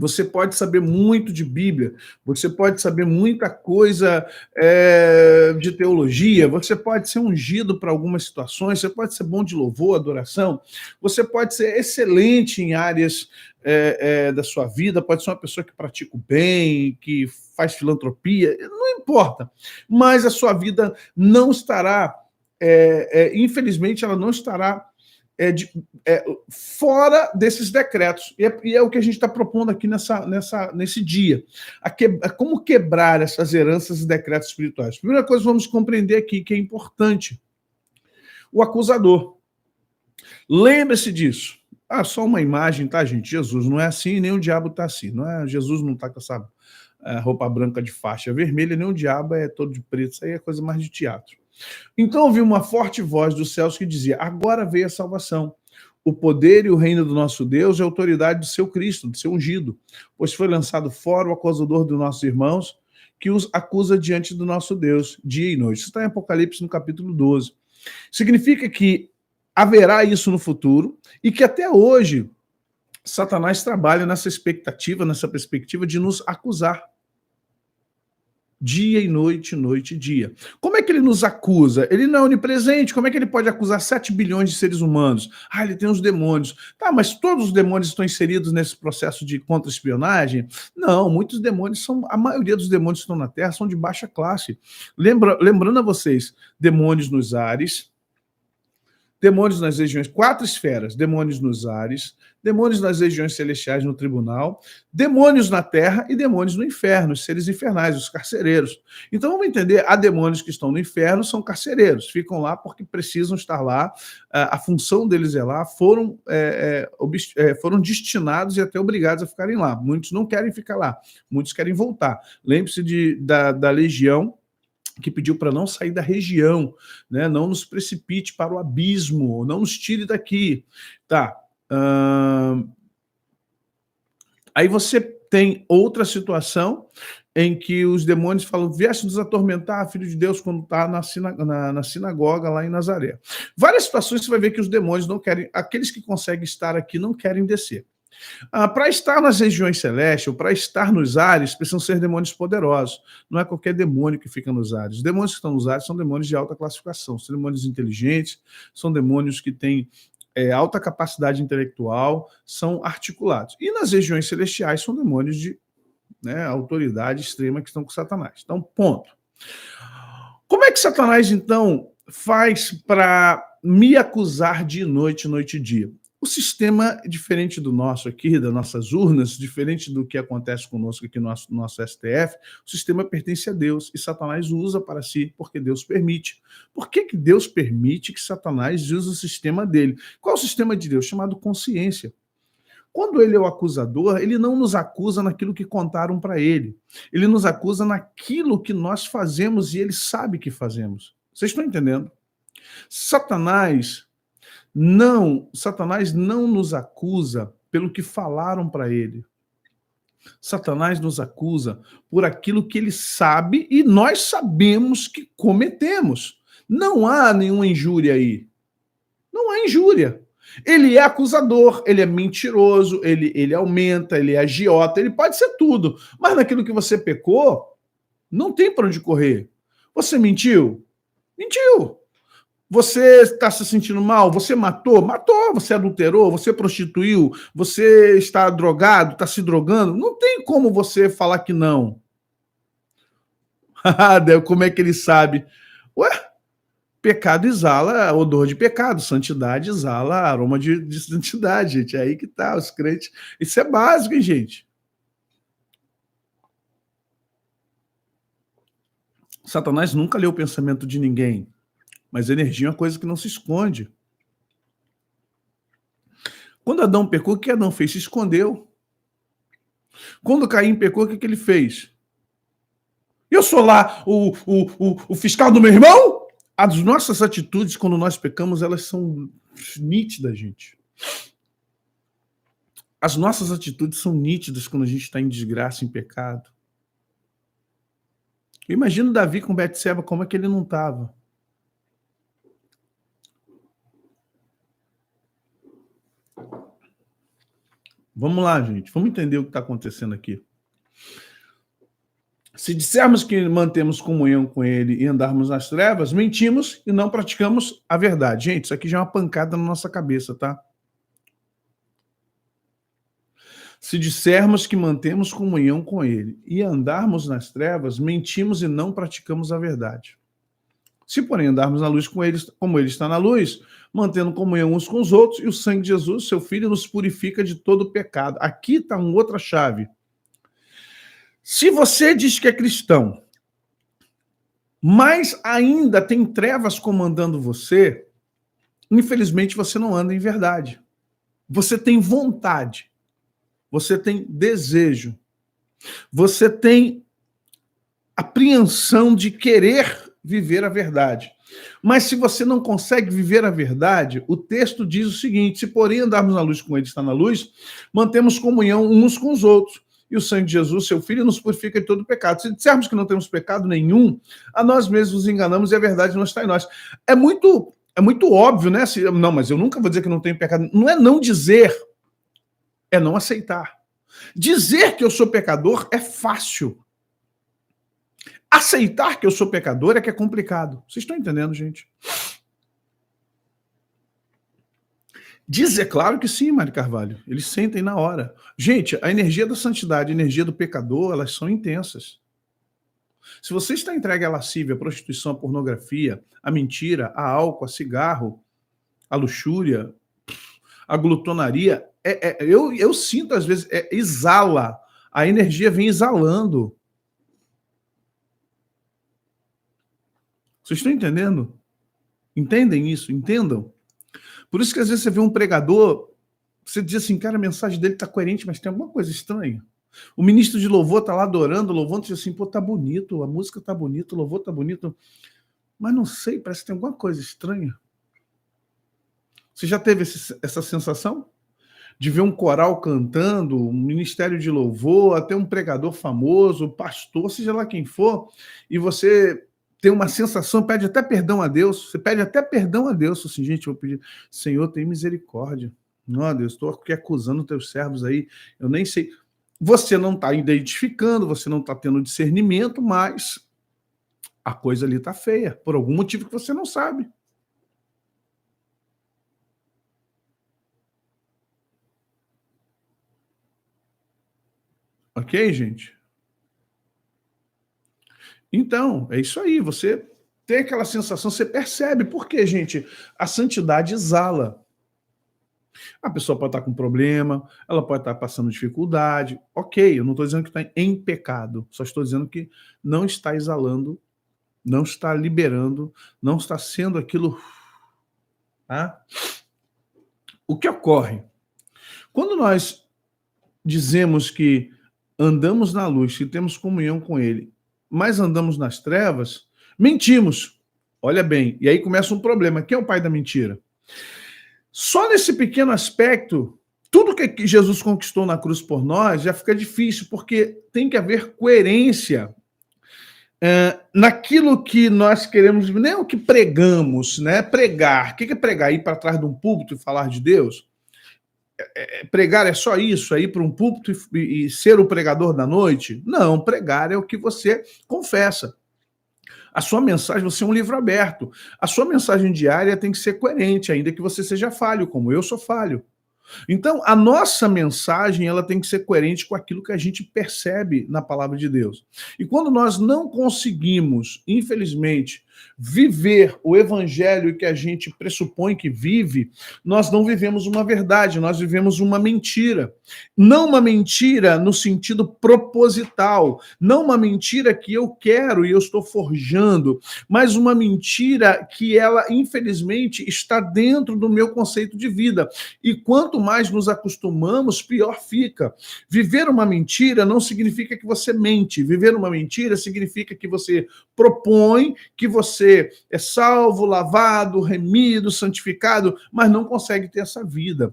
Você pode saber muito de Bíblia, você pode saber muita coisa de teologia, você pode ser ungido para algumas situações, você pode ser bom de louvor, adoração, você pode ser excelente em áreas da sua vida, pode ser uma pessoa que pratica o bem, que faz filantropia, não importa, mas a sua vida não estará, infelizmente, ela não estará fora desses decretos. E é o que a gente está propondo aqui nesse dia. Como quebrar essas heranças e decretos espirituais. Primeira coisa, vamos compreender aqui que é importante. O acusador. Lembre-se disso. Só uma imagem, tá, gente? Jesus não é assim, nem o diabo está assim. Não é? Jesus não está com essa roupa branca de faixa vermelha, nem o diabo é todo de preto. Isso aí é coisa mais de teatro. Então ouvi uma forte voz dos céus que dizia: agora veio a salvação, o poder e o reino do nosso Deus e a autoridade do seu Cristo, do seu ungido, pois foi lançado fora o acusador dos nossos irmãos, que os acusa diante do nosso Deus, dia e noite. Isso está em Apocalipse, no capítulo 12. Significa que haverá isso no futuro e que até hoje Satanás trabalha nessa expectativa, nessa perspectiva de nos acusar. Dia e noite, noite e dia. Como é que ele nos acusa? Ele não é onipresente, como é que ele pode acusar 7 bilhões de seres humanos? Ele tem os demônios. Tá, mas todos os demônios estão inseridos nesse processo de contra-espionagem? Não, muitos demônios a maioria dos demônios que estão na Terra são de baixa classe. Lembrando a vocês, demônios nos ares, demônios nas regiões, 4 esferas, demônios nos ares, demônios nas regiões celestiais no tribunal, demônios na terra e demônios no inferno, os seres infernais, os carcereiros. Então vamos entender, há demônios que estão no inferno, são carcereiros, ficam lá porque precisam estar lá, a função deles é lá, foram destinados e até obrigados a ficarem lá. Muitos não querem ficar lá, muitos querem voltar. Lembre-se da legião, que pediu para não sair da região, né? Não nos precipite para o abismo, não nos tire daqui. Tá. Aí você tem outra situação em que os demônios falam: vieste nos atormentar, filho de Deus, quando está na sinagoga lá em Nazaré. Várias situações você vai ver que os demônios não querem, aqueles que conseguem estar aqui não querem descer. Para estar nas regiões celestes, ou para estar nos ares, precisam ser demônios poderosos. Não é qualquer demônio que fica nos ares. Os demônios que estão nos ares são demônios de alta classificação, são demônios inteligentes, são demônios que têm alta capacidade intelectual, são articulados. E nas regiões celestiais são demônios de autoridade extrema que estão com Satanás. Então, ponto. Como é que Satanás, então, faz para me acusar de noite, noite e dia? O sistema é diferente do nosso aqui, das nossas urnas, diferente do que acontece conosco aqui no nosso STF, o sistema pertence a Deus e Satanás usa para si porque Deus permite. Por que Deus permite que Satanás use o sistema dele? Qual é o sistema de Deus? Chamado consciência. Quando ele é o acusador, ele não nos acusa naquilo que contaram para ele. Ele nos acusa naquilo que nós fazemos e ele sabe que fazemos. Vocês estão entendendo? Satanás não nos acusa pelo que falaram para ele. Satanás nos acusa por aquilo que ele sabe e nós sabemos que cometemos. Não há nenhuma injúria aí. Não há injúria. Ele é acusador, ele é mentiroso, ele aumenta, ele é agiota, ele pode ser tudo. Mas naquilo que você pecou, não tem para onde correr. Você mentiu? Mentiu. Você está se sentindo mal? Você matou? Matou. Você adulterou? Você prostituiu? Você está drogado? Está se drogando? Não tem como você falar que não. Como é que ele sabe? Pecado exala odor de pecado, santidade exala aroma de santidade, gente. É aí que tá, os crentes. Isso é básico, hein, gente? Satanás nunca leu o pensamento de ninguém. Mas energia é uma coisa que não se esconde. Quando Adão pecou, o que Adão fez? Se escondeu. Quando Caim pecou, o que ele fez? Eu sou lá o fiscal do meu irmão? As nossas atitudes, quando nós pecamos, elas são nítidas, gente. As nossas atitudes são nítidas quando a gente está em desgraça, em pecado. Eu imagino Davi com Betseba, como é que ele não estava? Vamos lá, gente. Vamos entender o que está acontecendo aqui. Se dissermos que mantemos comunhão com ele e andarmos nas trevas, mentimos e não praticamos a verdade. Gente, isso aqui já é uma pancada na nossa cabeça, tá? Se dissermos que mantemos comunhão com ele e andarmos nas trevas, mentimos e não praticamos a verdade. Se, porém, andarmos na luz com ele, como ele está na luz, mantendo comunhão uns com os outros, e o sangue de Jesus, seu Filho, nos purifica de todo pecado. Aqui está uma outra chave. Se você diz que é cristão, mas ainda tem trevas comandando você, infelizmente você não anda em verdade. Você tem vontade, você tem desejo, você tem apreensão de querer viver a verdade. Mas se você não consegue viver a verdade, o texto diz o seguinte: se porém andarmos na luz como ele está na luz, mantemos comunhão uns com os outros. E o sangue de Jesus, seu Filho, nos purifica de todo pecado. Se dissermos que não temos pecado nenhum, a nós mesmos nos enganamos e a verdade não está em nós. É muito óbvio, né? Não, mas eu nunca vou dizer que não tenho pecado. Não é não dizer, é não aceitar. Dizer que eu sou pecador é fácil. Aceitar que eu sou pecador é que é complicado. Vocês estão entendendo, gente? Dizer, claro que sim, Mari Carvalho. Eles sentem na hora. Gente, a energia da santidade, a energia do pecador, elas são intensas. Se você está entregue à lascívia, à prostituição, à pornografia, à mentira, a álcool, a cigarro, a luxúria, a glutonaria, eu sinto às vezes, exala. A energia vem exalando. Vocês estão entendendo? Entendem isso? Entendam? Por isso que às vezes você vê um pregador, você diz assim, cara, a mensagem dele está coerente, mas tem alguma coisa estranha. O ministro de louvor está lá adorando, louvando, diz assim, pô, tá bonito, a música tá bonita, o louvor tá bonito, mas não sei, parece que tem alguma coisa estranha. Você já teve essa sensação? De ver um coral cantando, um ministério de louvor, até um pregador famoso, pastor, seja lá quem for, e você tem uma sensação, pede até perdão a Deus, você pede até perdão a Deus, assim, gente, eu vou pedir, Senhor, tem misericórdia. Não, Deus, estou aqui acusando teus servos aí, eu nem sei. Você não está identificando, você não está tendo discernimento, mas a coisa ali está feia, por algum motivo que você não sabe. Ok, gente? Então, é isso aí, você tem aquela sensação, você percebe. Por quê, gente? A santidade exala. A pessoa pode estar com problema, ela pode estar passando dificuldade. Ok, eu não estou dizendo que está em pecado, só estou dizendo que não está exalando, não está liberando, não está sendo aquilo... Tá? O que ocorre? Quando nós dizemos que andamos na luz, que temos comunhão com ele, mas andamos nas trevas, mentimos. Olha bem, e aí começa um problema. Quem é o pai da mentira? Só nesse pequeno aspecto, tudo que Jesus conquistou na cruz por nós já fica difícil, porque tem que haver coerência naquilo que nós queremos, nem o que pregamos, né? Pregar. O que é pregar? Ir para trás de um púlpito e falar de Deus? Pregar é só isso? É ir para um púlpito e ser o pregador da noite? Não, pregar é o que você confessa. A sua mensagem, você é um livro aberto. A sua mensagem diária tem que ser coerente, ainda que você seja falho, como eu sou falho. Então, a nossa mensagem ela tem que ser coerente com aquilo que a gente percebe na palavra de Deus. E quando nós não conseguimos, infelizmente, viver o evangelho que a gente pressupõe que vive, nós não vivemos uma verdade, nós vivemos uma mentira. Não uma mentira no sentido proposital, não uma mentira que eu quero e eu estou forjando, mas uma mentira que ela, infelizmente, está dentro do meu conceito de vida. E quanto mais nos acostumamos, pior fica. Viver uma mentira não significa que você mente. Viver uma mentira significa que você propõe, que você é salvo, lavado, remido, santificado, mas não consegue ter essa vida.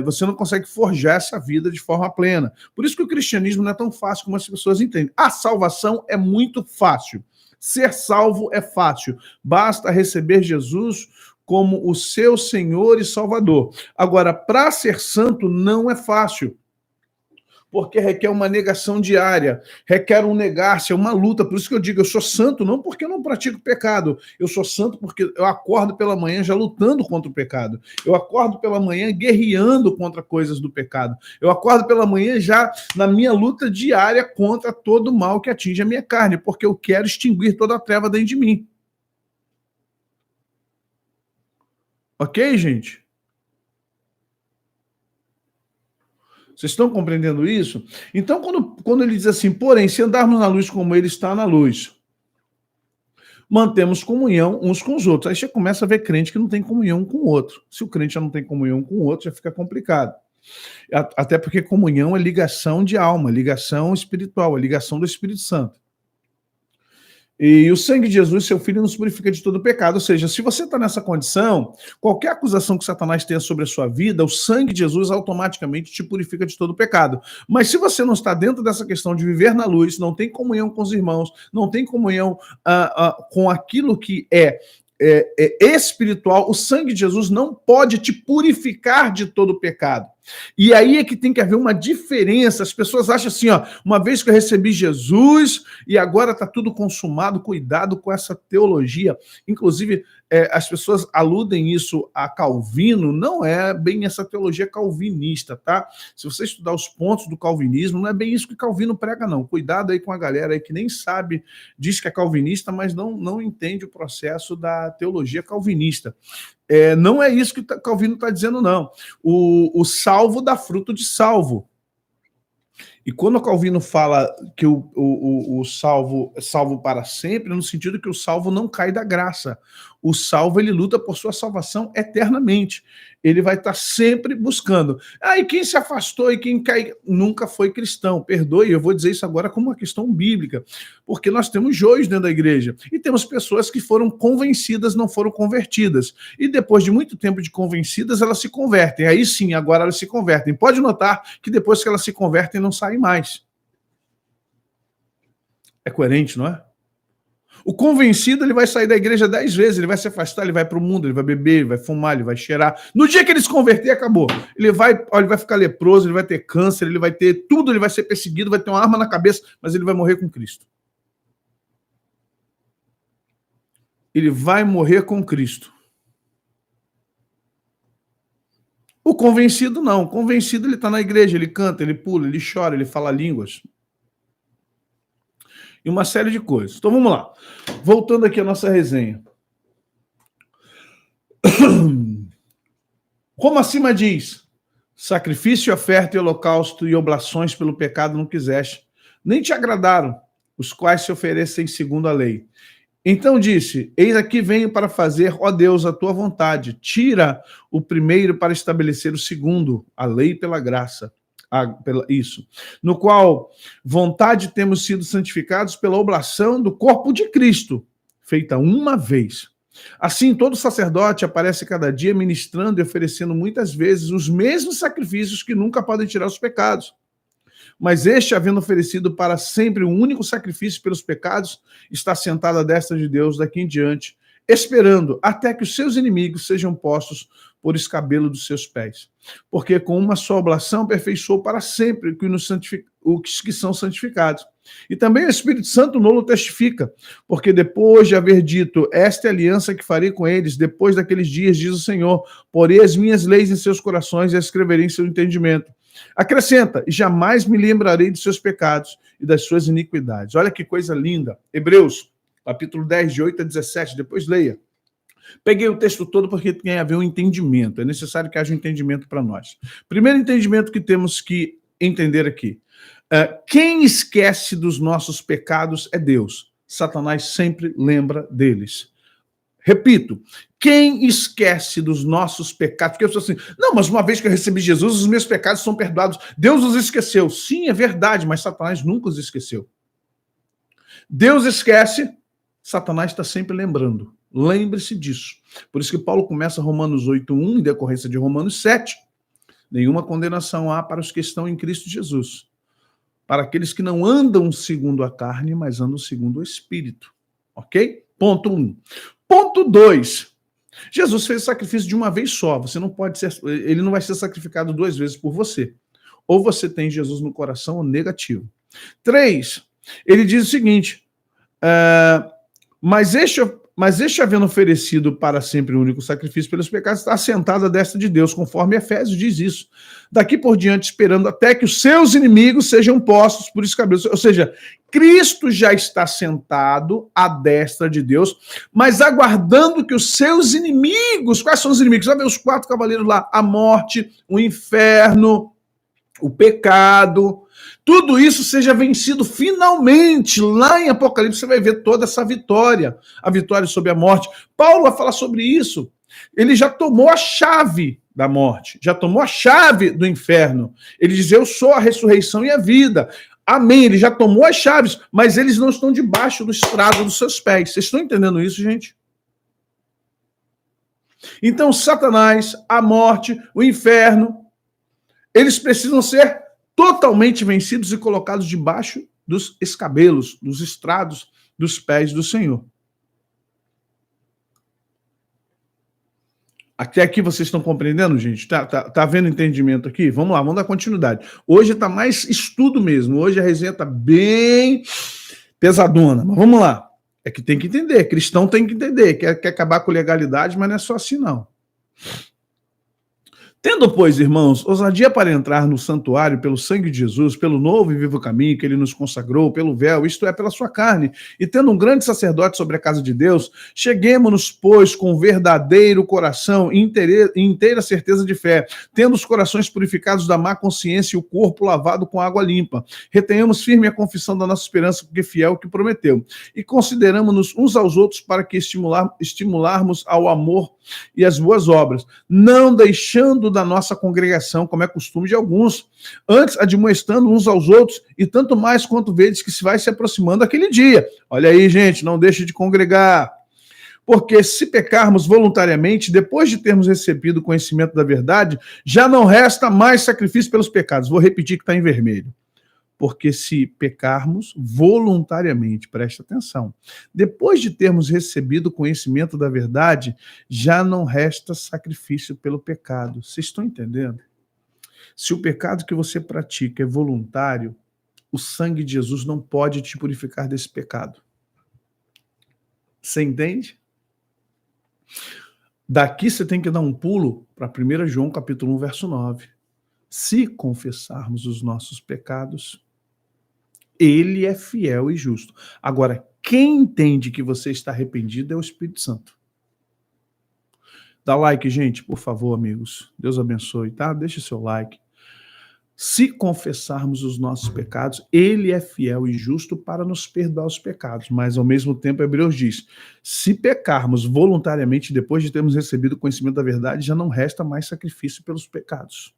Você não consegue forjar essa vida de forma plena. Por isso que o cristianismo não é tão fácil como as pessoas entendem. A salvação é muito fácil. Ser salvo é fácil. Basta receber Jesus como o seu Senhor e Salvador. Agora, para ser santo não é fácil. porque requer uma negação diária, requer um negar-se, é uma luta. Por isso que eu digo, eu sou santo não porque eu não pratico pecado, eu sou santo porque eu acordo pela manhã já lutando contra o pecado, eu acordo pela manhã guerreando contra coisas do pecado, eu acordo pela manhã já na minha luta diária contra todo o mal que atinge a minha carne, porque eu quero extinguir toda a treva dentro de mim. Ok, gente? Vocês estão compreendendo isso? Então, quando ele diz assim, porém, se andarmos na luz como ele está na luz, mantemos comunhão uns com os outros. Aí você começa a ver crente que não tem comunhão com o outro. Se o crente já não tem comunhão com o outro, já fica complicado. Até porque comunhão é ligação de alma, ligação espiritual, é ligação do Espírito Santo. E o sangue de Jesus, seu Filho, nos purifica de todo pecado. Ou seja, se você está nessa condição, qualquer acusação que Satanás tenha sobre a sua vida, o sangue de Jesus automaticamente te purifica de todo pecado. Mas se você não está dentro dessa questão de viver na luz, não tem comunhão com os irmãos, não tem comunhão com aquilo que é espiritual, o sangue de Jesus não pode te purificar de todo pecado. E aí é que tem que haver uma diferença. As pessoas acham assim, ó, uma vez que eu recebi Jesus e agora está tudo consumado, cuidado com essa teologia. Inclusive, as pessoas aludem isso a Calvino, não é bem essa teologia calvinista, tá? Se você estudar os pontos do calvinismo, não é bem isso que Calvino prega, não. Cuidado aí com a galera aí que nem sabe, diz que é calvinista, mas não entende o processo da teologia calvinista. Não é isso que Calvino está dizendo, não. O salvo dá fruto de salvo. E quando o Calvino fala que o salvo é salvo para sempre, no sentido que o salvo não cai da graça. O salvo, ele luta por sua salvação eternamente. Ele vai estar sempre buscando. E quem se afastou e quem cai nunca foi cristão. Perdoe, eu vou dizer isso agora como uma questão bíblica. Porque nós temos joios dentro da igreja. E temos pessoas que foram convencidas, não foram convertidas. E depois de muito tempo de convencidas, elas se convertem. Aí sim, agora elas se convertem. Pode notar que depois que elas se convertem, não saem mais. É coerente, não é? O convencido, ele vai sair da igreja 10 vezes, ele vai se afastar, ele vai para o mundo, ele vai beber, ele vai fumar, ele vai cheirar. No dia que ele se converter, acabou. Ele vai ficar leproso, ele vai ter câncer, ele vai ter tudo, ele vai ser perseguido, vai ter uma arma na cabeça, mas ele vai morrer com Cristo. Ele vai morrer com Cristo. O convencido não. O convencido, ele está na igreja, ele canta, ele pula, ele chora, ele fala línguas. E uma série de coisas. Então vamos lá. Voltando aqui à nossa resenha. Como acima diz, sacrifício, oferta e holocausto e oblações pelo pecado não quiseste, nem te agradaram, os quais se oferecem segundo a lei. Então disse, eis aqui venho para fazer, ó Deus, a tua vontade. Tira o primeiro para estabelecer o segundo, a lei pela graça. Isso, no qual vontade temos sido santificados pela oblação do corpo de Cristo, feita uma vez. Assim, todo sacerdote aparece cada dia ministrando e oferecendo muitas vezes os mesmos sacrifícios que nunca podem tirar os pecados. Mas este, havendo oferecido para sempre um único sacrifício pelos pecados, está sentado à destra de Deus daqui em diante, esperando até que os seus inimigos sejam postos por escabelo dos seus pés. Porque com uma só oblação aperfeiçoou para sempre os que são santificados. E também o Espírito Santo nolo testifica, porque depois de haver dito, esta é a aliança que farei com eles, depois daqueles dias, diz o Senhor, porei as minhas leis em seus corações e as escreverei em seu entendimento. Acrescenta, e jamais me lembrarei de seus pecados e das suas iniquidades. Olha que coisa linda. Hebreus, capítulo 10, de 8 a 17, depois leia. Peguei o texto todo porque tem a ver um entendimento. É necessário que haja um entendimento para nós. Primeiro entendimento que temos que entender aqui. Quem esquece dos nossos pecados é Deus. Satanás sempre lembra deles. Repito, quem esquece dos nossos pecados? Porque eu sou assim, não, mas uma vez que eu recebi Jesus, os meus pecados são perdoados. Deus os esqueceu. Sim, é verdade, mas Satanás nunca os esqueceu. Deus esquece, Satanás está sempre lembrando. Lembre-se disso. Por isso que Paulo começa Romanos 8:1, em decorrência de Romanos 7. Nenhuma condenação há para os que estão em Cristo Jesus. Para aqueles que não andam segundo a carne, mas andam segundo o Espírito. Ok? Ponto 1. Ponto 2. Jesus fez o sacrifício de uma vez só. Você não pode ser, ele não vai ser sacrificado 2 vezes por você. ou você tem Jesus no coração ou negativo. 3, ele diz o seguinte, mas este havendo oferecido para sempre o único sacrifício pelos pecados, está assentado à destra de Deus, conforme Efésios diz isso. Daqui por diante, esperando até que os seus inimigos sejam postos por escabelos. Ou seja, Cristo já está sentado à destra de Deus, mas aguardando que os seus inimigos, quais são os inimigos? Vai ver os 4 cavaleiros lá, a morte, o inferno, o pecado, tudo isso seja vencido finalmente. Lá em Apocalipse você vai ver toda essa vitória, a vitória sobre a morte. Paulo vai falar sobre isso. Ele já tomou a chave da morte, já tomou a chave do inferno. Ele diz, eu sou a ressurreição e a vida. Amém, ele já tomou as chaves, mas eles não estão debaixo do estrado dos seus pés. Vocês estão entendendo isso, gente? Então, Satanás, a morte, o inferno, eles precisam ser totalmente vencidos e colocados debaixo dos escabelos, dos estrados dos pés do Senhor. Até aqui vocês estão compreendendo, gente? Tá havendo entendimento aqui? Vamos lá, vamos dar continuidade. Hoje está mais estudo mesmo. Hoje a resenha está bem pesadona. Mas vamos lá. É que tem que entender. Cristão tem que entender. Quer acabar com legalidade, mas não é só assim, não. Tendo, pois, irmãos, ousadia para entrar no santuário pelo sangue de Jesus, pelo novo e vivo caminho que ele nos consagrou, pelo véu, isto é, pela sua carne, e tendo um grande sacerdote sobre a casa de Deus, cheguemo-nos, pois, com verdadeiro coração e inteira certeza de fé, tendo os corações purificados da má consciência e o corpo lavado com água limpa. Retenhamos firme a confissão da nossa esperança, porque fiel o que prometeu. E consideramos-nos uns aos outros para que estimularmos ao amor e às boas obras, não deixando da nossa congregação, como é costume de alguns, antes admoestando uns aos outros, e tanto mais quanto vedes que se vai se aproximando aquele dia. Olha aí, gente, não deixe de congregar. Porque se pecarmos voluntariamente, depois de termos recebido o conhecimento da verdade, já não resta mais sacrifício pelos pecados. Vou repetir que está em vermelho. Porque se pecarmos voluntariamente, presta atenção, depois de termos recebido o conhecimento da verdade, já não resta sacrifício pelo pecado. Vocês estão entendendo? Se o pecado que você pratica é voluntário, o sangue de Jesus não pode te purificar desse pecado. Você entende? Daqui você tem que dar um pulo para 1 João capítulo 1, verso 9. Se confessarmos os nossos pecados, ele é fiel e justo. Agora, quem entende que você está arrependido é o Espírito Santo. Dá like, gente, por favor, amigos. Deus abençoe, tá? Deixa seu like. Se confessarmos os nossos pecados, ele é fiel e justo para nos perdoar os pecados. Mas, ao mesmo tempo, Hebreus diz, se pecarmos voluntariamente, depois de termos recebido o conhecimento da verdade, já não resta mais sacrifício pelos pecados.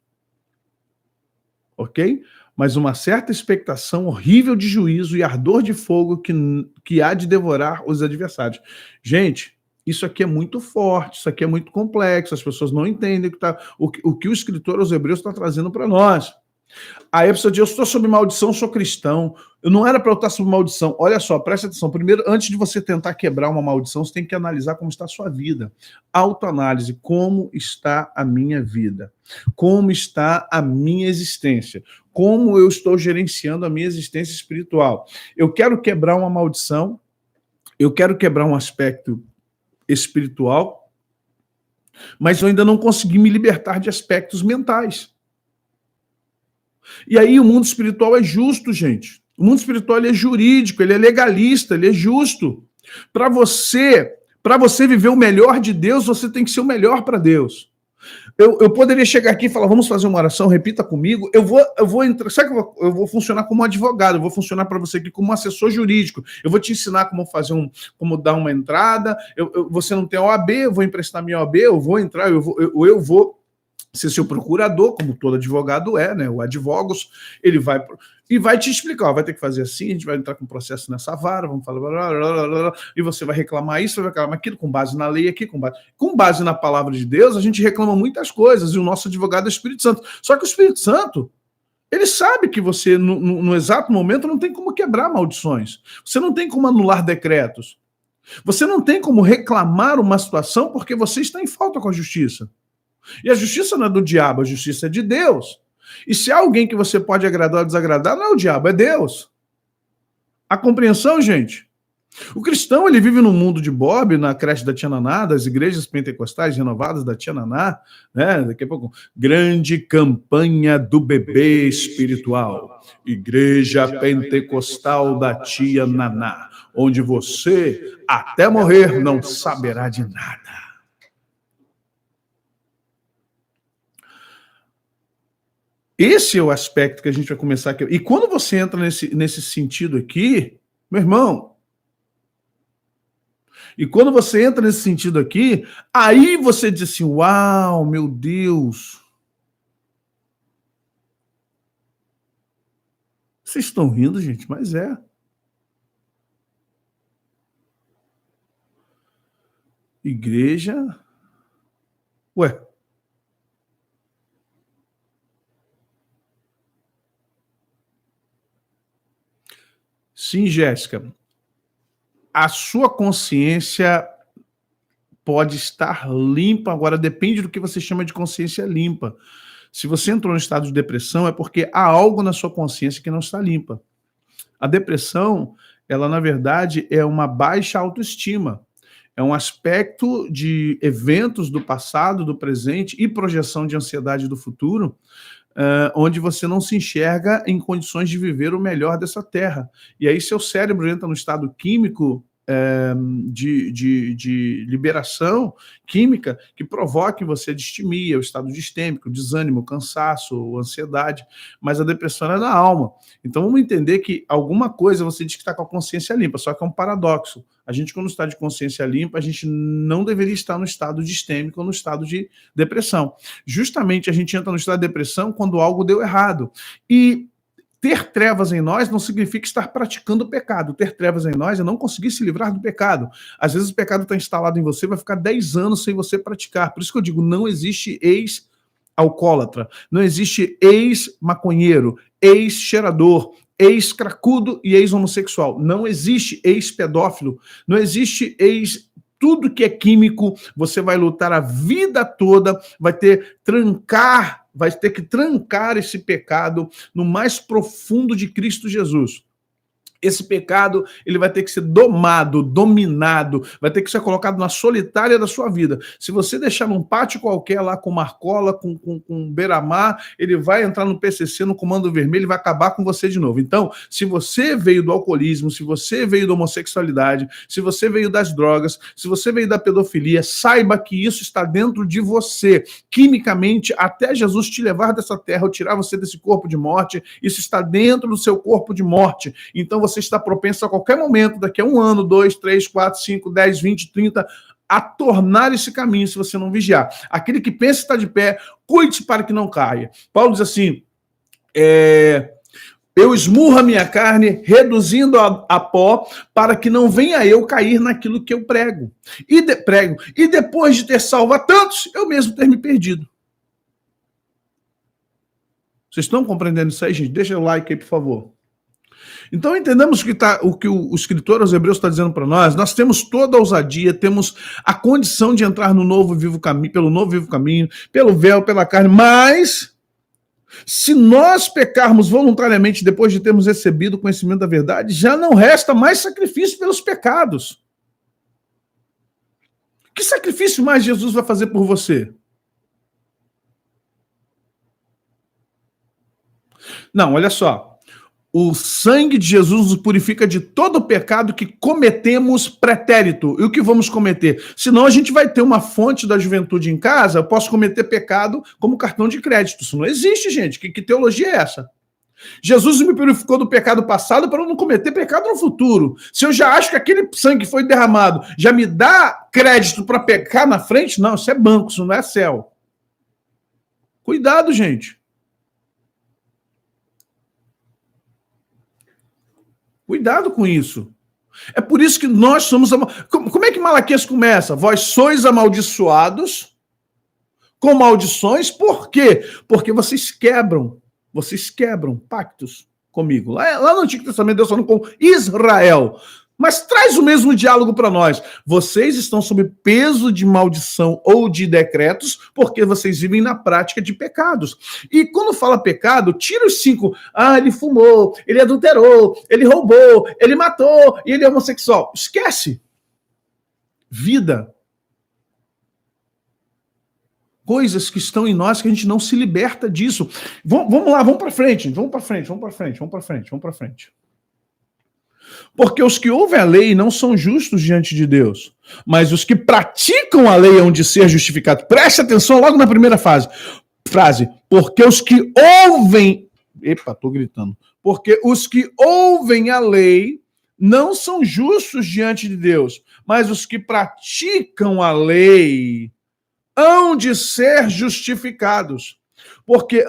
Ok? Mas uma certa expectação horrível de juízo e ardor de fogo que há de devorar os adversários. Gente, isso aqui é muito forte, isso aqui é muito complexo, as pessoas não entendem o que o escritor aos Hebreus está trazendo para nós. Aí a pessoa diz, eu estou sob maldição, sou cristão, eu não era para eu estar sob maldição. Olha só, presta atenção, primeiro, antes de você tentar quebrar uma maldição, você tem que analisar como está a sua vida. Autoanálise, como está a minha vida? Como está a minha existência? Como eu estou gerenciando a minha existência espiritual? Eu quero quebrar uma maldição, eu quero quebrar um aspecto espiritual, mas eu ainda não consegui me libertar de aspectos mentais. E aí o mundo espiritual é justo, gente. O mundo espiritual ele é jurídico, ele é legalista, ele é justo. Para você viver o melhor de Deus, você tem que ser o melhor para Deus. Eu poderia chegar aqui e falar, vamos fazer uma oração, repita comigo. Eu vou entrar, sabe que eu vou funcionar como advogado, eu vou funcionar para você aqui como assessor jurídico. Eu vou te ensinar como como dar uma entrada. Você não tem OAB, eu vou emprestar minha OAB, eu vou entrar, eu vou ser seu procurador, como todo advogado é, né? O advogos, ele vai te explicar, vai ter que fazer assim, a gente vai entrar com processo nessa vara, vamos falar, blá, blá, blá, blá, e você vai reclamar isso, vai reclamar aquilo, com base na lei aqui, com base na palavra de Deus, a gente reclama muitas coisas, e o nosso advogado é o Espírito Santo. Só que o Espírito Santo, ele sabe que você, no exato momento, não tem como quebrar maldições, você não tem como anular decretos, você não tem como reclamar uma situação porque você está em falta com a justiça. E a justiça não é do diabo, a justiça é de Deus. E se há alguém que você pode agradar ou desagradar, não é o diabo, é Deus. A compreensão, gente? O cristão, ele vive num mundo de Bob, na creche da Tia Naná, das igrejas pentecostais renovadas da Tia Naná, né? Daqui a pouco, grande campanha do bebê espiritual, igreja pentecostal da Tia Naná, onde você, até morrer, não saberá de nada. Esse é o aspecto que a gente vai começar aqui. E quando você entra nesse sentido aqui, meu irmão, e quando você entra nesse sentido aqui, aí você diz assim, uau, meu Deus. Vocês estão rindo, gente? Mas é. Igreja. Ué. Sim, Jéssica. A sua consciência pode estar limpa, agora depende do que você chama de consciência limpa. Se você entrou no estado de depressão, é porque há algo na sua consciência que não está limpa. A depressão, ela na verdade é uma baixa autoestima. É um aspecto de eventos do passado, do presente e projeção de ansiedade do futuro, onde você não se enxerga em condições de viver o melhor dessa terra. E aí seu cérebro entra no estado químico de liberação química que provoca em você distimia, o estado distêmico, desânimo, cansaço, ansiedade, mas a depressão é da alma. Então vamos entender que alguma coisa você diz que está com a consciência limpa, só que é um paradoxo. A gente, quando está de consciência limpa, a gente não deveria estar no estado distêmico ou no estado de depressão. Justamente a gente entra no estado de depressão quando algo deu errado. E ter trevas em nós não significa estar praticando o pecado. Ter trevas em nós é não conseguir se livrar do pecado. Às vezes o pecado está instalado em você, vai ficar 10 anos sem você praticar. Por isso que eu digo, não existe ex-alcoólatra, não existe ex-maconheiro, ex-cheirador, ex-cracudo e ex-homossexual. Não existe ex-pedófilo, não existe ex... Tudo que é químico, você vai lutar a vida toda, vai ter que trancar esse pecado no mais profundo de Cristo Jesus. Esse pecado, ele vai ter que ser domado, dominado, vai ter que ser colocado na solitária da sua vida. Se você deixar num pátio qualquer lá com Marcola, com Beira-Mar, ele vai entrar no PCC, no Comando Vermelho, e vai acabar com você de novo. Então, se você veio do alcoolismo, se você veio da homossexualidade, se você veio das drogas, se você veio da pedofilia, saiba que isso está dentro de você. Quimicamente, até Jesus te levar dessa terra, ou tirar você desse corpo de morte, isso está dentro do seu corpo de morte. Então, você está propenso a qualquer momento, daqui a 1 ano, 2, 3, 4, 5, 10, 20, 30, a tornar esse caminho se você não vigiar. Aquele que pensa estar de pé, cuide-se para que não caia. Paulo diz assim, eu esmurro a minha carne, reduzindo a pó, para que não venha eu cair naquilo que eu prego. E depois de ter salvo a tantos, eu mesmo ter me perdido. Vocês estão compreendendo isso aí, gente? Deixa o like aí, por favor. Então entendemos o que o escritor aos Hebreus está dizendo para nós. Nós temos toda a ousadia, temos a condição de entrar no novo vivo caminho, pelo novo vivo caminho, pelo véu, pela carne, mas se nós pecarmos voluntariamente depois de termos recebido o conhecimento da verdade, já não resta mais sacrifício pelos pecados. Que sacrifício mais Jesus vai fazer por você? Não, olha só. O sangue de Jesus nos purifica de todo o pecado que cometemos pretérito. E o que vamos cometer? Senão a gente vai ter uma fonte da juventude em casa, eu posso cometer pecado como cartão de crédito. Isso não existe, gente. Que teologia é essa? Jesus me purificou do pecado passado para eu não cometer pecado no futuro. Se eu já acho que aquele sangue foi derramado já me dá crédito para pecar na frente, não, isso é banco, isso não é céu. Cuidado, gente. Cuidado com isso. É por isso que nós somos... Como é que Malaquias começa? Vós sois amaldiçoados com maldições. Por quê? Porque vocês quebram pactos comigo. Lá no Antigo Testamento, Deus falando com Israel. Mas traz o mesmo diálogo para nós. Vocês estão sob peso de maldição ou de decretos porque vocês vivem na prática de pecados. E quando fala pecado, tira os 5. Ah, ele fumou, ele adulterou, ele roubou, ele matou e ele é homossexual. Esquece. Vida. Coisas que estão em nós que a gente não se liberta disso. Vamos lá, vamos para frente. Porque os que ouvem a lei não são justos diante de Deus, mas os que praticam a lei hão de ser justificados. Preste atenção logo na primeira frase. Porque os que ouvem... Epa, estou gritando. Porque os que ouvem a lei não são justos diante de Deus, mas os que praticam a lei hão de ser justificados. Porque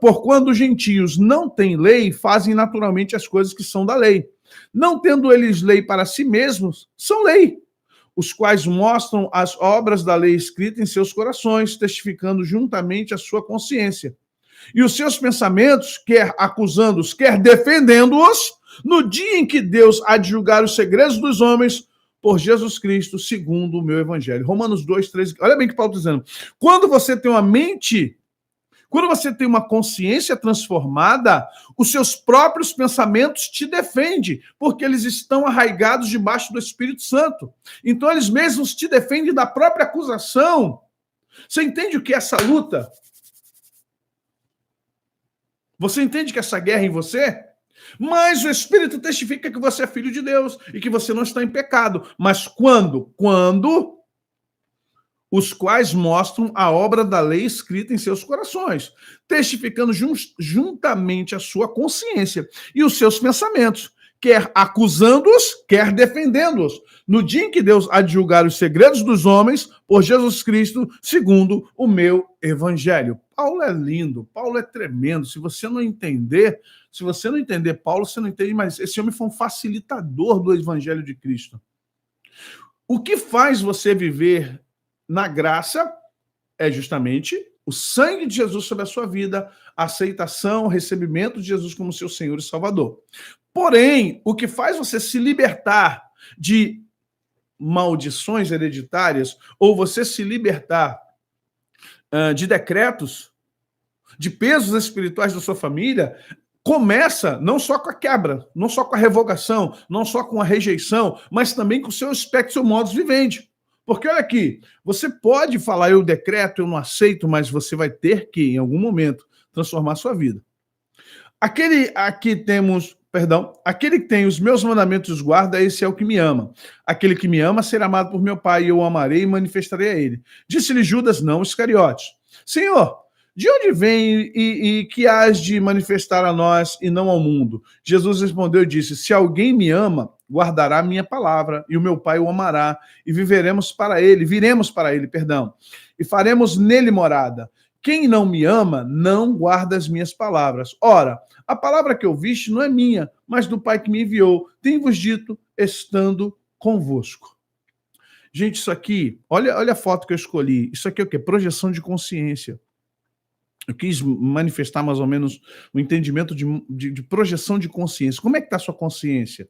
por quando os gentios não têm lei, fazem naturalmente as coisas que são da lei. Não tendo eles lei para si mesmos, são lei, os quais mostram as obras da lei escritas em seus corações, testificando juntamente a sua consciência. E os seus pensamentos, quer acusando-os, quer defendendo-os, no dia em que Deus há de julgar os segredos dos homens, por Jesus Cristo, segundo o meu evangelho. Romanos 2, 13. Olha bem o que Paulo está dizendo. Quando você tem uma mente... Quando você tem uma consciência transformada, os seus próprios pensamentos te defendem, porque eles estão arraigados debaixo do Espírito Santo. Então, eles mesmos te defendem da própria acusação. Você entende o que é essa luta? Você entende que essa guerra é em você? Mas o Espírito testifica que você é filho de Deus e que você não está em pecado. Mas quando os quais mostram a obra da lei escrita em seus corações, testificando juntamente a sua consciência e os seus pensamentos, quer acusando-os, quer defendendo-os, no dia em que Deus há de julgar os segredos dos homens, por Jesus Cristo, segundo o meu evangelho. Paulo é lindo, Paulo é tremendo. Se você não entender Paulo, você não entende, mas esse homem foi um facilitador do evangelho de Cristo. O que faz você viver na graça é justamente o sangue de Jesus sobre a sua vida, a aceitação, o recebimento de Jesus como seu Senhor e Salvador. Porém, o que faz você se libertar de maldições hereditárias ou você se libertar de decretos, de pesos espirituais da sua família, começa não só com a quebra, não só com a revogação, não só com a rejeição, mas também com o seu aspecto, seu modus vivendi. Porque olha aqui, você pode falar, eu decreto, eu não aceito, mas você vai ter que, em algum momento, transformar a sua vida. Aquele que tem os meus mandamentos e os guarda, esse é o que me ama. Aquele que me ama será amado por meu Pai, e eu o amarei e manifestarei a ele. Disse-lhe Judas, não Iscariotes. Senhor, de onde vem e que hás de manifestar a nós e não ao mundo? Jesus respondeu e disse, se alguém me ama, guardará a minha palavra, e o meu Pai o amará, e viremos para ele, e faremos nele morada. Quem não me ama, não guarda as minhas palavras. Ora, a palavra que ouviste não é minha, mas do Pai que me enviou. Tenho-vos dito, estando convosco. Gente, isso aqui, olha a foto que eu escolhi. Isso aqui é o quê? Projeção de consciência. Eu quis manifestar mais ou menos o entendimento de projeção de consciência. Como é que está a sua consciência?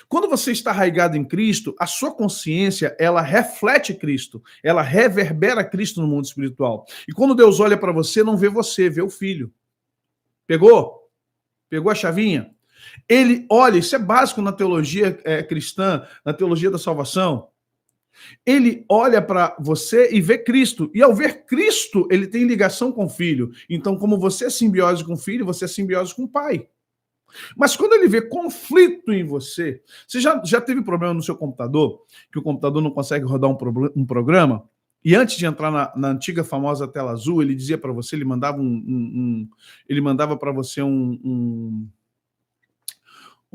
Quando você está arraigado em Cristo, a sua consciência, ela reflete Cristo, ela reverbera Cristo no mundo espiritual. E quando Deus olha para você, não vê você, vê o Filho. Pegou? Pegou a chavinha? Ele olha, isso é básico na teologia cristã, na teologia da salvação. Ele olha para você e vê Cristo. E ao ver Cristo, ele tem ligação com o Filho. Então, como você é simbiose com o Filho, você é simbiose com o Pai. Mas quando ele vê conflito em você já teve problema no seu computador, que o computador não consegue rodar um programa? E antes de entrar na antiga famosa tela azul, ele dizia para você, ele mandava para você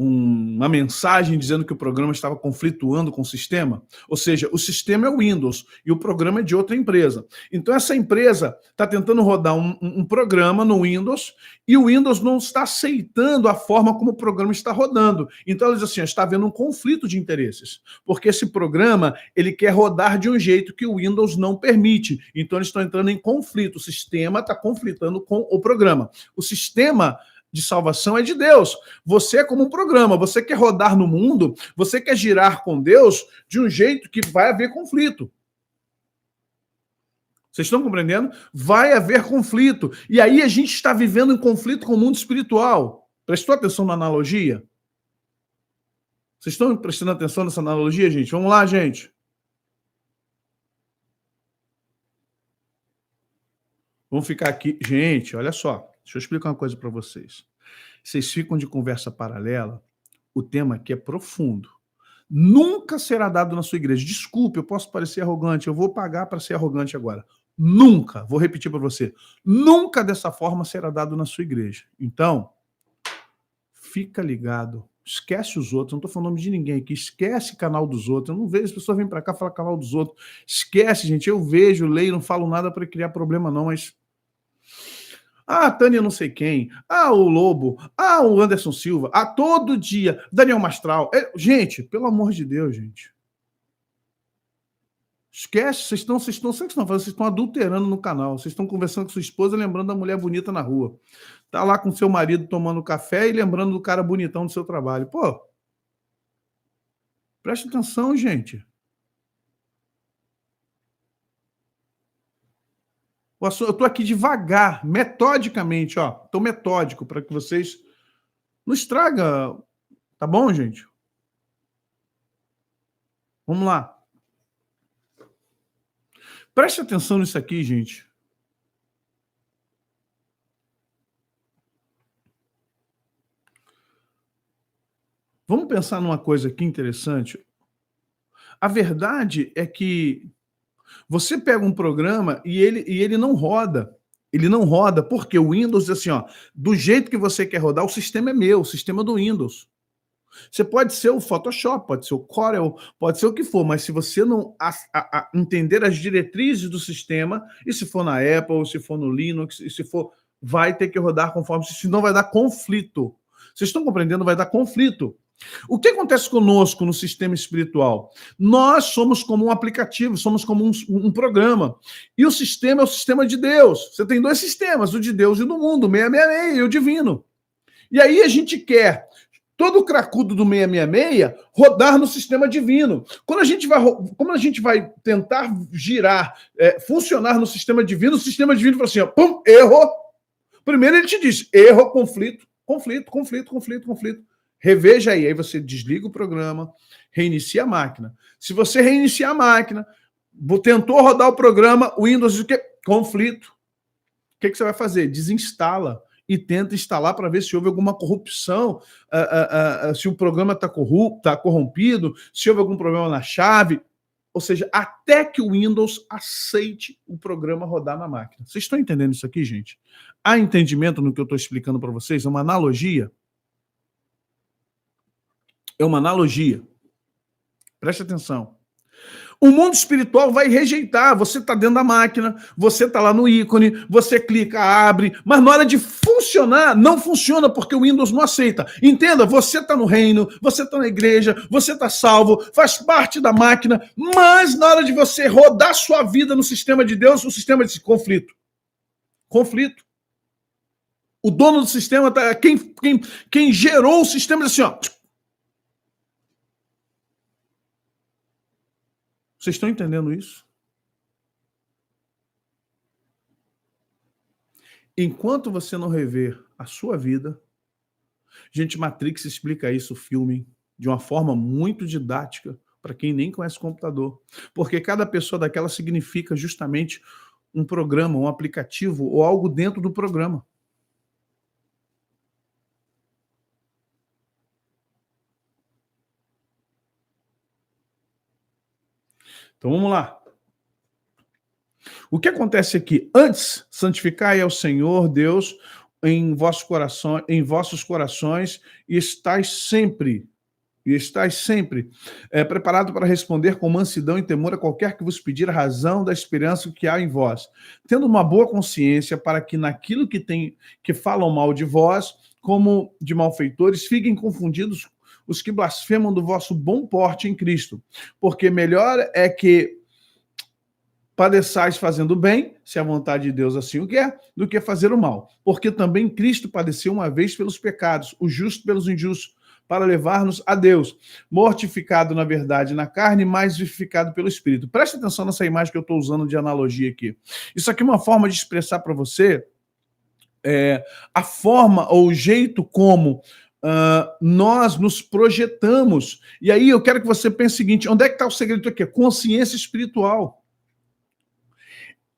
uma mensagem dizendo que o programa estava conflituando com o sistema. Ou seja, o sistema é o Windows e o programa é de outra empresa. Então essa empresa está tentando rodar um programa no Windows e o Windows não está aceitando a forma como o programa está rodando. Então ela diz assim, está havendo um conflito de interesses, porque esse programa ele quer rodar de um jeito que o Windows não permite. Então eles estão entrando em conflito. O sistema está conflitando com o programa. O sistema de salvação é de Deus. Você é como um programa, você quer rodar no mundo, você quer girar com Deus de um jeito que vai haver conflito. Vocês estão compreendendo? Vai haver conflito. E aí a gente está vivendo em conflito com o mundo espiritual. Prestou atenção na analogia? Vocês estão prestando atenção nessa analogia, gente? Vamos lá, gente. Vamos ficar aqui. Gente, olha só. Deixa eu explicar uma coisa para vocês. Vocês ficam de conversa paralela. O tema aqui é profundo. Nunca será dado na sua igreja. Desculpe, eu posso parecer arrogante. Eu vou pagar para ser arrogante agora. Nunca, vou repetir para você. Nunca dessa forma será dado na sua igreja. Então, fica ligado. Esquece os outros, não estou falando o nome de ninguém aqui, esquece canal dos outros, eu não vejo as pessoas vêm para cá falar canal dos outros, esquece, gente, eu vejo, leio, não falo nada para criar problema não, mas... Ah, Tânia não sei quem, o Lobo, o Anderson Silva, todo dia, Daniel Mastral, gente, pelo amor de Deus, gente. Esquece, vocês estão adulterando no canal, vocês estão conversando com sua esposa lembrando da mulher bonita na rua. Tá lá com seu marido tomando café e lembrando do cara bonitão do seu trabalho. Pô, presta atenção, gente. Eu tô aqui devagar, metodicamente, ó. Tô metódico para que vocês não estraga, tá bom, gente? Vamos lá. Preste atenção nisso aqui, gente. Vamos pensar numa coisa aqui interessante. A verdade é que você pega um programa e ele não roda. Ele não roda porque o Windows diz assim, ó, do jeito que você quer rodar, o sistema é meu, o sistema é do Windows. Você pode ser o Photoshop, pode ser o Corel, pode ser o que for, mas se você não entender as diretrizes do sistema, e se for na Apple, se for no Linux, e se for, vai ter que rodar conforme, senão vai dar conflito. Vocês estão compreendendo? Vai dar conflito. O que acontece conosco no sistema espiritual? Nós somos como um aplicativo, somos como um programa. E o sistema é o sistema de Deus. Você tem dois sistemas, o de Deus e do mundo, o 666 e o divino. E aí a gente quer todo o cracudo do 666 rodar no sistema divino. Como a gente vai tentar girar, funcionar no sistema divino, o sistema divino fala assim, ó, pum, erro. Primeiro ele te diz, erro, conflito. Reveja aí você desliga o programa, reinicia a máquina. Se você reiniciar a máquina, tentou rodar o programa, o Windows diz o quê? Conflito. O que você vai fazer? Desinstala e tenta instalar para ver se houve alguma corrupção, se o programa está corrompido, se houve algum problema na chave. Ou seja, até que o Windows aceite o programa rodar na máquina. Vocês estão entendendo isso aqui, gente? Há entendimento no que eu estou explicando para vocês? É uma analogia? É uma analogia. Preste atenção. O mundo espiritual vai rejeitar. Você está dentro da máquina, você está lá no ícone, você clica, abre, mas na hora de funcionar, não funciona porque o Windows não aceita. Entenda, você está no reino, você está na igreja, você está salvo, faz parte da máquina, mas na hora de você rodar sua vida no sistema de Deus, o sistema diz conflito. Conflito. O dono do sistema, quem gerou o sistema, diz assim, ó, vocês estão entendendo isso? Enquanto você não rever a sua vida, gente, Matrix explica isso, o filme, de uma forma muito didática, para quem nem conhece computador. Porque cada pessoa daquela significa justamente um programa, um aplicativo ou algo dentro do programa. Então vamos lá. O que acontece aqui? Antes, santificai ao Senhor Deus em vossos corações e estais sempre preparado para responder com mansidão e temor a qualquer que vos pedir a razão da esperança que há em vós, tendo uma boa consciência para que naquilo que falam mal de vós, como de malfeitores, fiquem confundidos os que blasfemam do vosso bom porte em Cristo, porque melhor é que padeçais fazendo bem, se a vontade de Deus assim o quer, do que fazer o mal. Porque também Cristo padeceu uma vez pelos pecados, o justo pelos injustos, para levar-nos a Deus, mortificado, na verdade, na carne, mas vivificado pelo Espírito. Preste atenção nessa imagem que eu estou usando de analogia aqui. Isso aqui é uma forma de expressar para você a forma ou o jeito como nós nos projetamos. E aí eu quero que você pense o seguinte, onde é que está o segredo aqui? Consciência espiritual.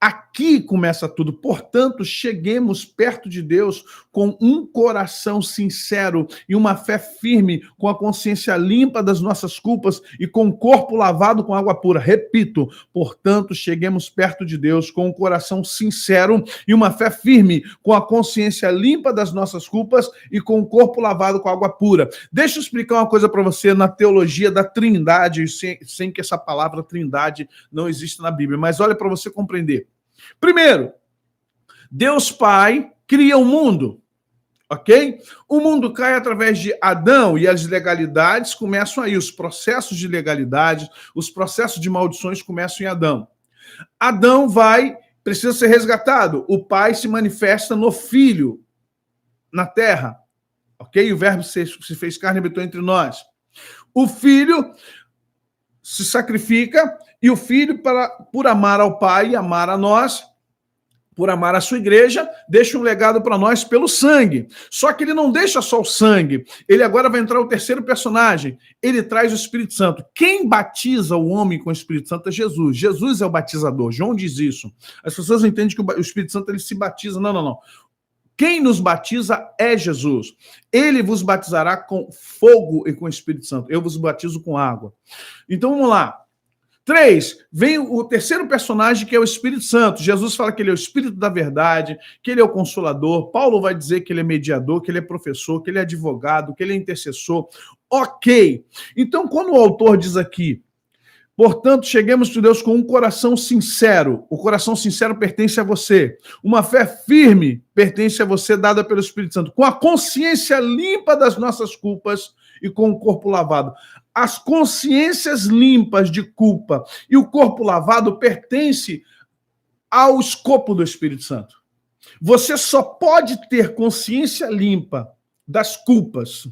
Aqui começa tudo. Portanto, cheguemos perto de Deus com um coração sincero e uma fé firme, com a consciência limpa das nossas culpas e com o corpo lavado com água pura. Repito, portanto, cheguemos perto de Deus com um coração sincero e uma fé firme, com a consciência limpa das nossas culpas e com o corpo lavado com água pura. Deixa eu explicar uma coisa para você na teologia da Trindade, sem que essa palavra Trindade não exista na Bíblia, mas olha para você compreender. Primeiro, Deus Pai cria o mundo, ok? O mundo cai através de Adão e as legalidades começam aí, os processos de legalidade, os processos de maldições começam em Adão. Adão precisa ser resgatado. O Pai se manifesta no Filho, na terra, ok? O Verbo se fez carne e habitou entre nós. O Filho se sacrifica e o Filho, por amar ao Pai e amar a nós, por amar a sua igreja, deixa um legado para nós pelo sangue. Só que ele não deixa só o sangue. Ele agora vai entrar o terceiro personagem. Ele traz o Espírito Santo. Quem batiza o homem com o Espírito Santo é Jesus. Jesus é o batizador. João diz isso. As pessoas entendem que o Espírito Santo ele se batiza. Não, não, não. Quem nos batiza é Jesus. Ele vos batizará com fogo e com o Espírito Santo. Eu vos batizo com água. Então, vamos lá. 3, vem o terceiro personagem, que é o Espírito Santo. Jesus fala que ele é o Espírito da verdade, que ele é o Consolador. Paulo vai dizer que ele é mediador, que ele é professor, que ele é advogado, que ele é intercessor. Ok. Então, quando o autor diz aqui, portanto, cheguemos a Deus com um coração sincero. O coração sincero pertence a você. Uma fé firme pertence a você, dada pelo Espírito Santo. Com a consciência limpa das nossas culpas e com o corpo lavado. As consciências limpas de culpa e o corpo lavado pertence ao escopo do Espírito Santo. Você só pode ter consciência limpa das culpas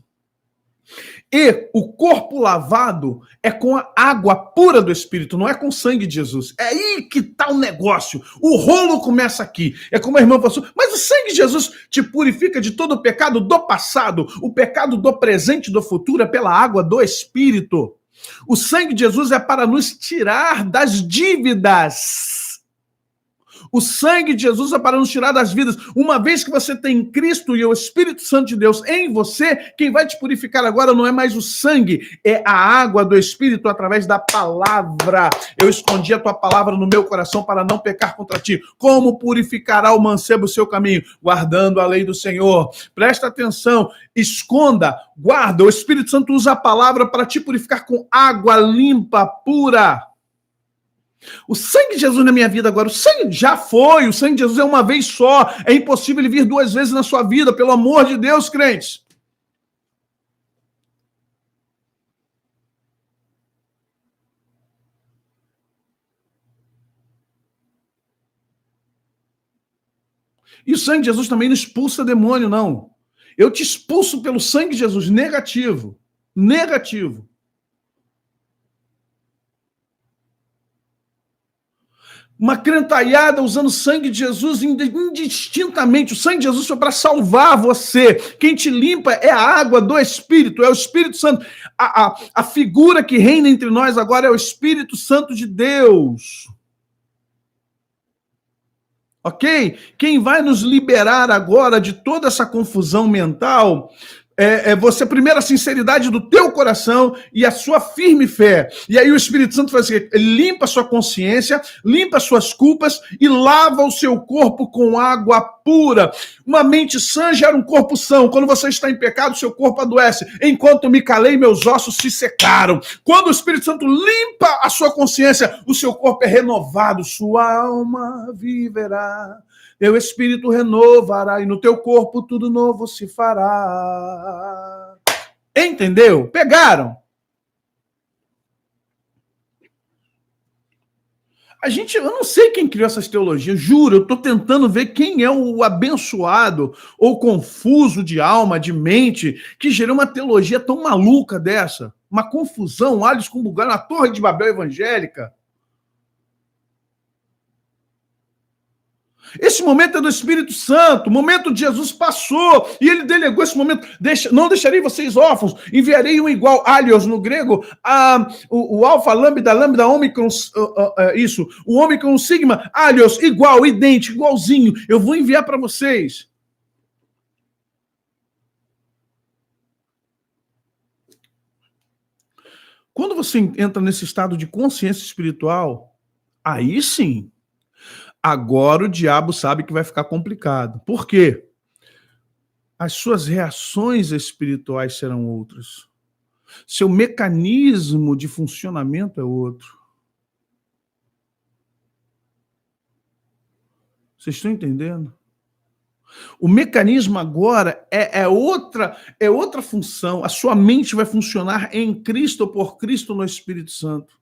e o corpo lavado é com a água pura do Espírito, não é com o sangue de Jesus. É aí que está o negócio. O rolo começa aqui. É como a irmã falou, mas o sangue de Jesus te purifica de todo o pecado do passado, o pecado do presente e do futuro é pela água do Espírito. O sangue de Jesus é para nos tirar das dívidas. O sangue de Jesus é para nos tirar das vidas. Uma vez que você tem Cristo e o Espírito Santo de Deus em você, quem vai te purificar agora não é mais o sangue, é a água do Espírito através da palavra. Eu escondi a tua palavra no meu coração para não pecar contra ti. Como purificará o mancebo o seu caminho? Guardando a lei do Senhor. Presta atenção, esconda, guarda. O Espírito Santo usa a palavra para te purificar com água limpa, pura. O sangue de Jesus na minha vida agora, o sangue já foi, o sangue de Jesus é uma vez só, é impossível ele vir 2 vezes na sua vida, pelo amor de Deus, crentes. E o sangue de Jesus também não expulsa demônio, não. Eu te expulso pelo sangue de Jesus, negativo, negativo. Uma crentalhada usando o sangue de Jesus indistintamente. O sangue de Jesus foi para salvar você. Quem te limpa é a água do Espírito, é o Espírito Santo. A figura que reina entre nós agora é o Espírito Santo de Deus. Ok? Quem vai nos liberar agora de toda essa confusão mental você, primeiro, a sinceridade do teu coração e a sua firme fé. E aí o Espírito Santo faz assim, limpa a sua consciência, limpa as suas culpas e lava o seu corpo com água pura. Uma mente sã gera um corpo são. Quando você está em pecado, seu corpo adoece. Enquanto me calei, meus ossos se secaram. Quando o Espírito Santo limpa a sua consciência, o seu corpo é renovado, sua alma viverá. Teu espírito renovará e no teu corpo tudo novo se fará. Entendeu? Pegaram? Eu não sei quem criou essas teologias, juro, eu estou tentando ver quem é o abençoado ou confuso de alma, de mente, que gerou uma teologia tão maluca dessa. Uma confusão, alhos com bugalho, uma torre de Babel evangélica. Esse momento é do Espírito Santo, o momento de Jesus passou, e ele delegou esse momento. Não deixarei vocês órfãos, enviarei um igual, alios no grego, o alfa, lambda, ômicron, isso, o ômicron, sigma, alios, igual, idêntico, igualzinho, eu vou enviar para vocês. Quando você entra nesse estado de consciência espiritual, aí sim, agora o diabo sabe que vai ficar complicado. Por quê? As suas reações espirituais serão outras. Seu mecanismo de funcionamento é outro. Vocês estão entendendo? O mecanismo agora é outra função. A sua mente vai funcionar em Cristo ou por Cristo no Espírito Santo.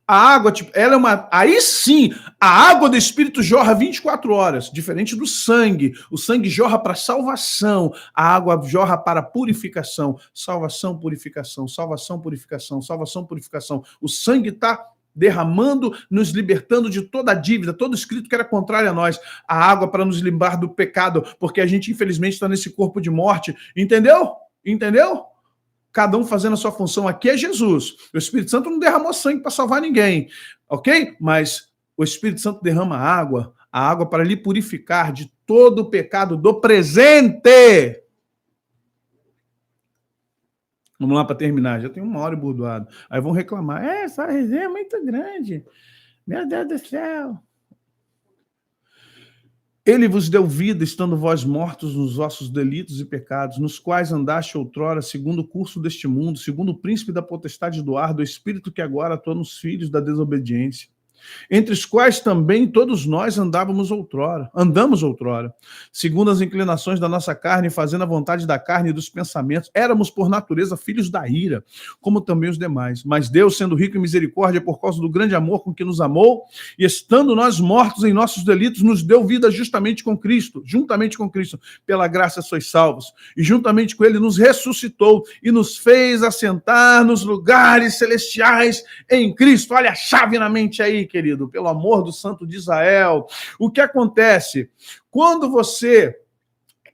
A água, ela é uma... Aí sim, a água do Espírito jorra 24 horas, diferente do sangue. O sangue jorra para salvação, a água jorra para purificação. Salvação, purificação, salvação, purificação, salvação, purificação. O sangue está derramando, nos libertando de toda a dívida, todo escrito que era contrário a nós. A água para nos limpar do pecado, porque a gente, infelizmente, está nesse corpo de morte. Entendeu? Entendeu? Cada um fazendo a sua função. Aqui é Jesus. O Espírito Santo não derramou sangue para salvar ninguém, ok? Mas o Espírito Santo derrama a água para lhe purificar de todo o pecado do presente. Vamos lá para terminar. Já tem 1 hora e burdoado. Aí vão reclamar. Essa resenha é muito grande. Meu Deus do céu. Ele vos deu vida, estando vós mortos nos vossos delitos e pecados, nos quais andaste outrora, segundo o curso deste mundo, segundo o príncipe da potestade do ar, do espírito que agora atua nos filhos da desobediência, entre os quais também todos nós andamos outrora, segundo as inclinações da nossa carne, fazendo a vontade da carne e dos pensamentos. Éramos, por natureza, filhos da ira, como também os demais. Mas Deus, sendo rico em misericórdia, por causa do grande amor com que nos amou, e estando nós mortos em nossos delitos, nos deu vida juntamente com Cristo. Pela graça sois salvos. E juntamente com ele nos ressuscitou e nos fez assentar nos lugares celestiais em Cristo. Olha a chave na mente aí, querido, pelo amor do Santo de Israel. O que acontece? Quando você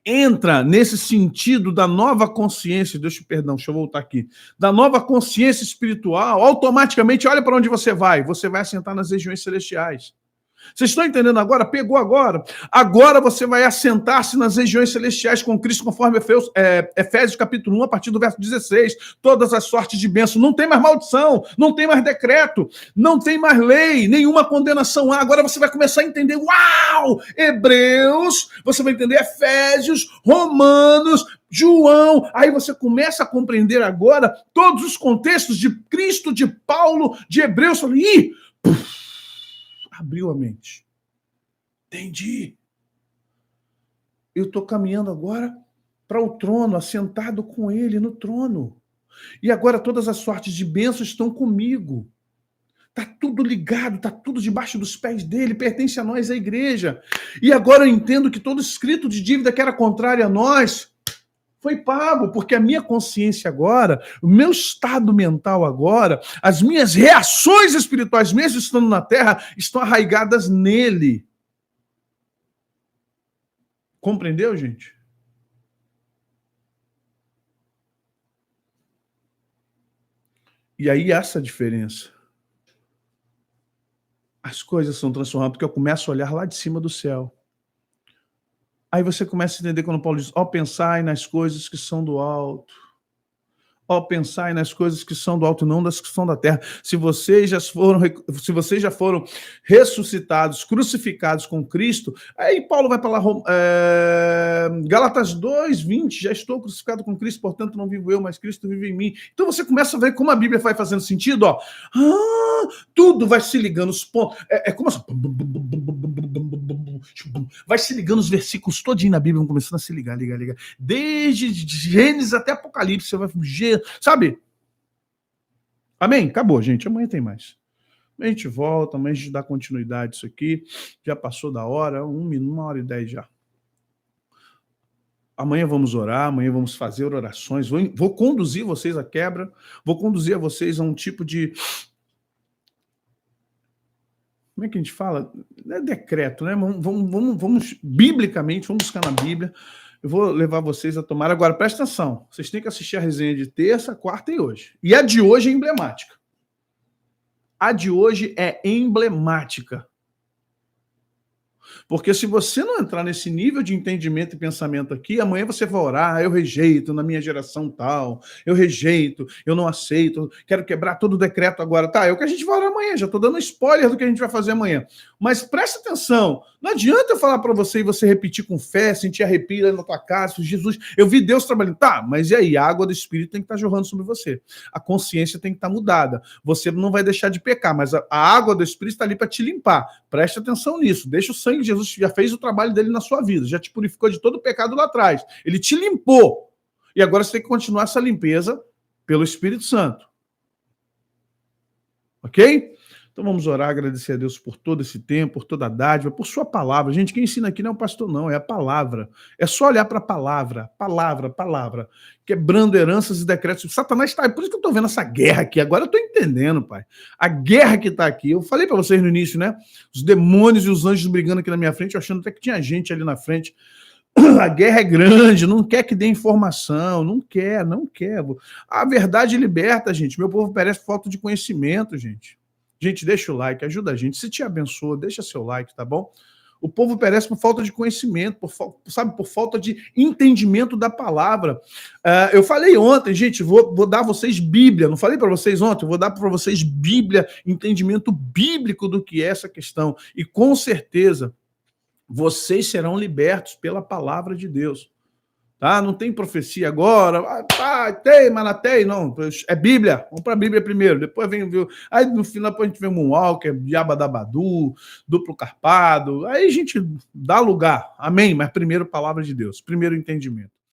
entra nesse sentido da nova consciência, deixa eu voltar aqui, da nova consciência espiritual, automaticamente, olha para onde você vai assentar nas regiões celestiais. Vocês estão entendendo agora? Pegou agora. Agora você vai assentar-se nas regiões celestiais com Cristo, conforme Efésios capítulo 1, a partir do verso 16. Todas as sortes de bênção. Não tem mais maldição, não tem mais decreto, não tem mais lei, nenhuma condenação há. Agora você vai começar a entender, uau! Hebreus, você vai entender Efésios, Romanos, João. Aí você começa a compreender agora todos os contextos de Cristo, de Paulo, de Hebreus. Abriu a mente. Entendi. Eu estou caminhando agora para o trono, assentado com ele no trono. E agora todas as sortes de bênçãos estão comigo. Está tudo ligado, está tudo debaixo dos pés dele, pertence a nós, a igreja. E agora eu entendo que todo escrito de dívida que era contrário a nós foi pago, porque a minha consciência agora, o meu estado mental agora, as minhas reações espirituais, mesmo estando na terra, estão arraigadas nele. Compreendeu, gente? E aí essa diferença. As coisas são transformadas, porque eu começo a olhar lá de cima do céu. Aí você começa a entender quando Paulo diz, pensai nas coisas que são do alto. Pensai nas coisas que são do alto, não das que são da terra. Se vocês já foram ressuscitados, crucificados com Cristo, aí Paulo vai falar, Gálatas 2:20, já estou crucificado com Cristo, portanto não vivo eu, mas Cristo vive em mim. Então você começa a ver como a Bíblia vai fazendo sentido, tudo vai se ligando, os pontos, como assim, vai se ligando os versículos todinho na Bíblia, vão começando a se ligar, desde Gênesis até Apocalipse, você vai fugir, sabe? Amém? Acabou, gente, amanhã tem mais. A gente volta, amanhã a gente dá continuidade isso aqui. Já passou da hora, 1h10 já. Amanhã vamos orar, amanhã vamos fazer orações, vou conduzir vocês à quebra, vou conduzir a vocês a um tipo de... Como é que a gente fala? Não é decreto, né? Vamos biblicamente, vamos buscar na Bíblia. Eu vou levar vocês a tomar. Agora, presta atenção, vocês têm que assistir a resenha de terça, quarta e hoje. E a de hoje é emblemática. A de hoje é emblemática. Porque se você não entrar nesse nível de entendimento e pensamento aqui, amanhã você vai orar, eu rejeito na minha geração tal, eu rejeito, eu não aceito, quero quebrar todo o decreto agora. Tá, é o que a gente vai orar amanhã, já estou dando spoiler do que a gente vai fazer amanhã. Mas presta atenção, não adianta eu falar para você e você repetir com fé, sentir arrepio na tua casa, Jesus, eu vi Deus trabalhando. Tá, mas e aí? A água do Espírito tem que estar jorrando sobre você. A consciência tem que estar mudada. Você não vai deixar de pecar, mas a água do Espírito está ali para te limpar. Presta atenção nisso, deixa o sangue de Jesus, já fez o trabalho dele na sua vida, já te purificou de todo o pecado lá atrás. Ele te limpou. E agora você tem que continuar essa limpeza pelo Espírito Santo. Ok? Então vamos orar, agradecer a Deus por todo esse tempo, por toda a dádiva, por sua palavra. Gente, quem ensina aqui não é o pastor, não, é a palavra. É só olhar para a palavra, palavra, quebrando heranças e decretos. Satanás está aí, por isso que eu estou vendo essa guerra aqui. Agora eu estou entendendo, pai. A guerra que está aqui. Eu falei para vocês no início, né? Os demônios e os anjos brigando aqui na minha frente, eu achando até que tinha gente ali na frente. A guerra é grande, não quer que dê informação, não quer. A verdade liberta, gente. Meu povo perece por falta de conhecimento, gente. Gente, deixa o like, ajuda a gente. Se te abençoa, deixa seu like, tá bom? O povo perece por falta de conhecimento, por falta de entendimento da palavra. Eu falei ontem, gente, vou dar a vocês Bíblia. Não falei para vocês ontem? Eu vou dar para vocês Bíblia, entendimento bíblico do que é essa questão. E com certeza, vocês serão libertos pela palavra de Deus. Tá? Não tem profecia agora, tem, mas não tem, não. É Bíblia. Vamos para a Bíblia primeiro, depois vem. Aí no final depois a gente vê Moonwalker, Diabadabadu, duplo carpado. Aí a gente dá lugar. Amém? Mas primeiro, palavra de Deus, primeiro entendimento.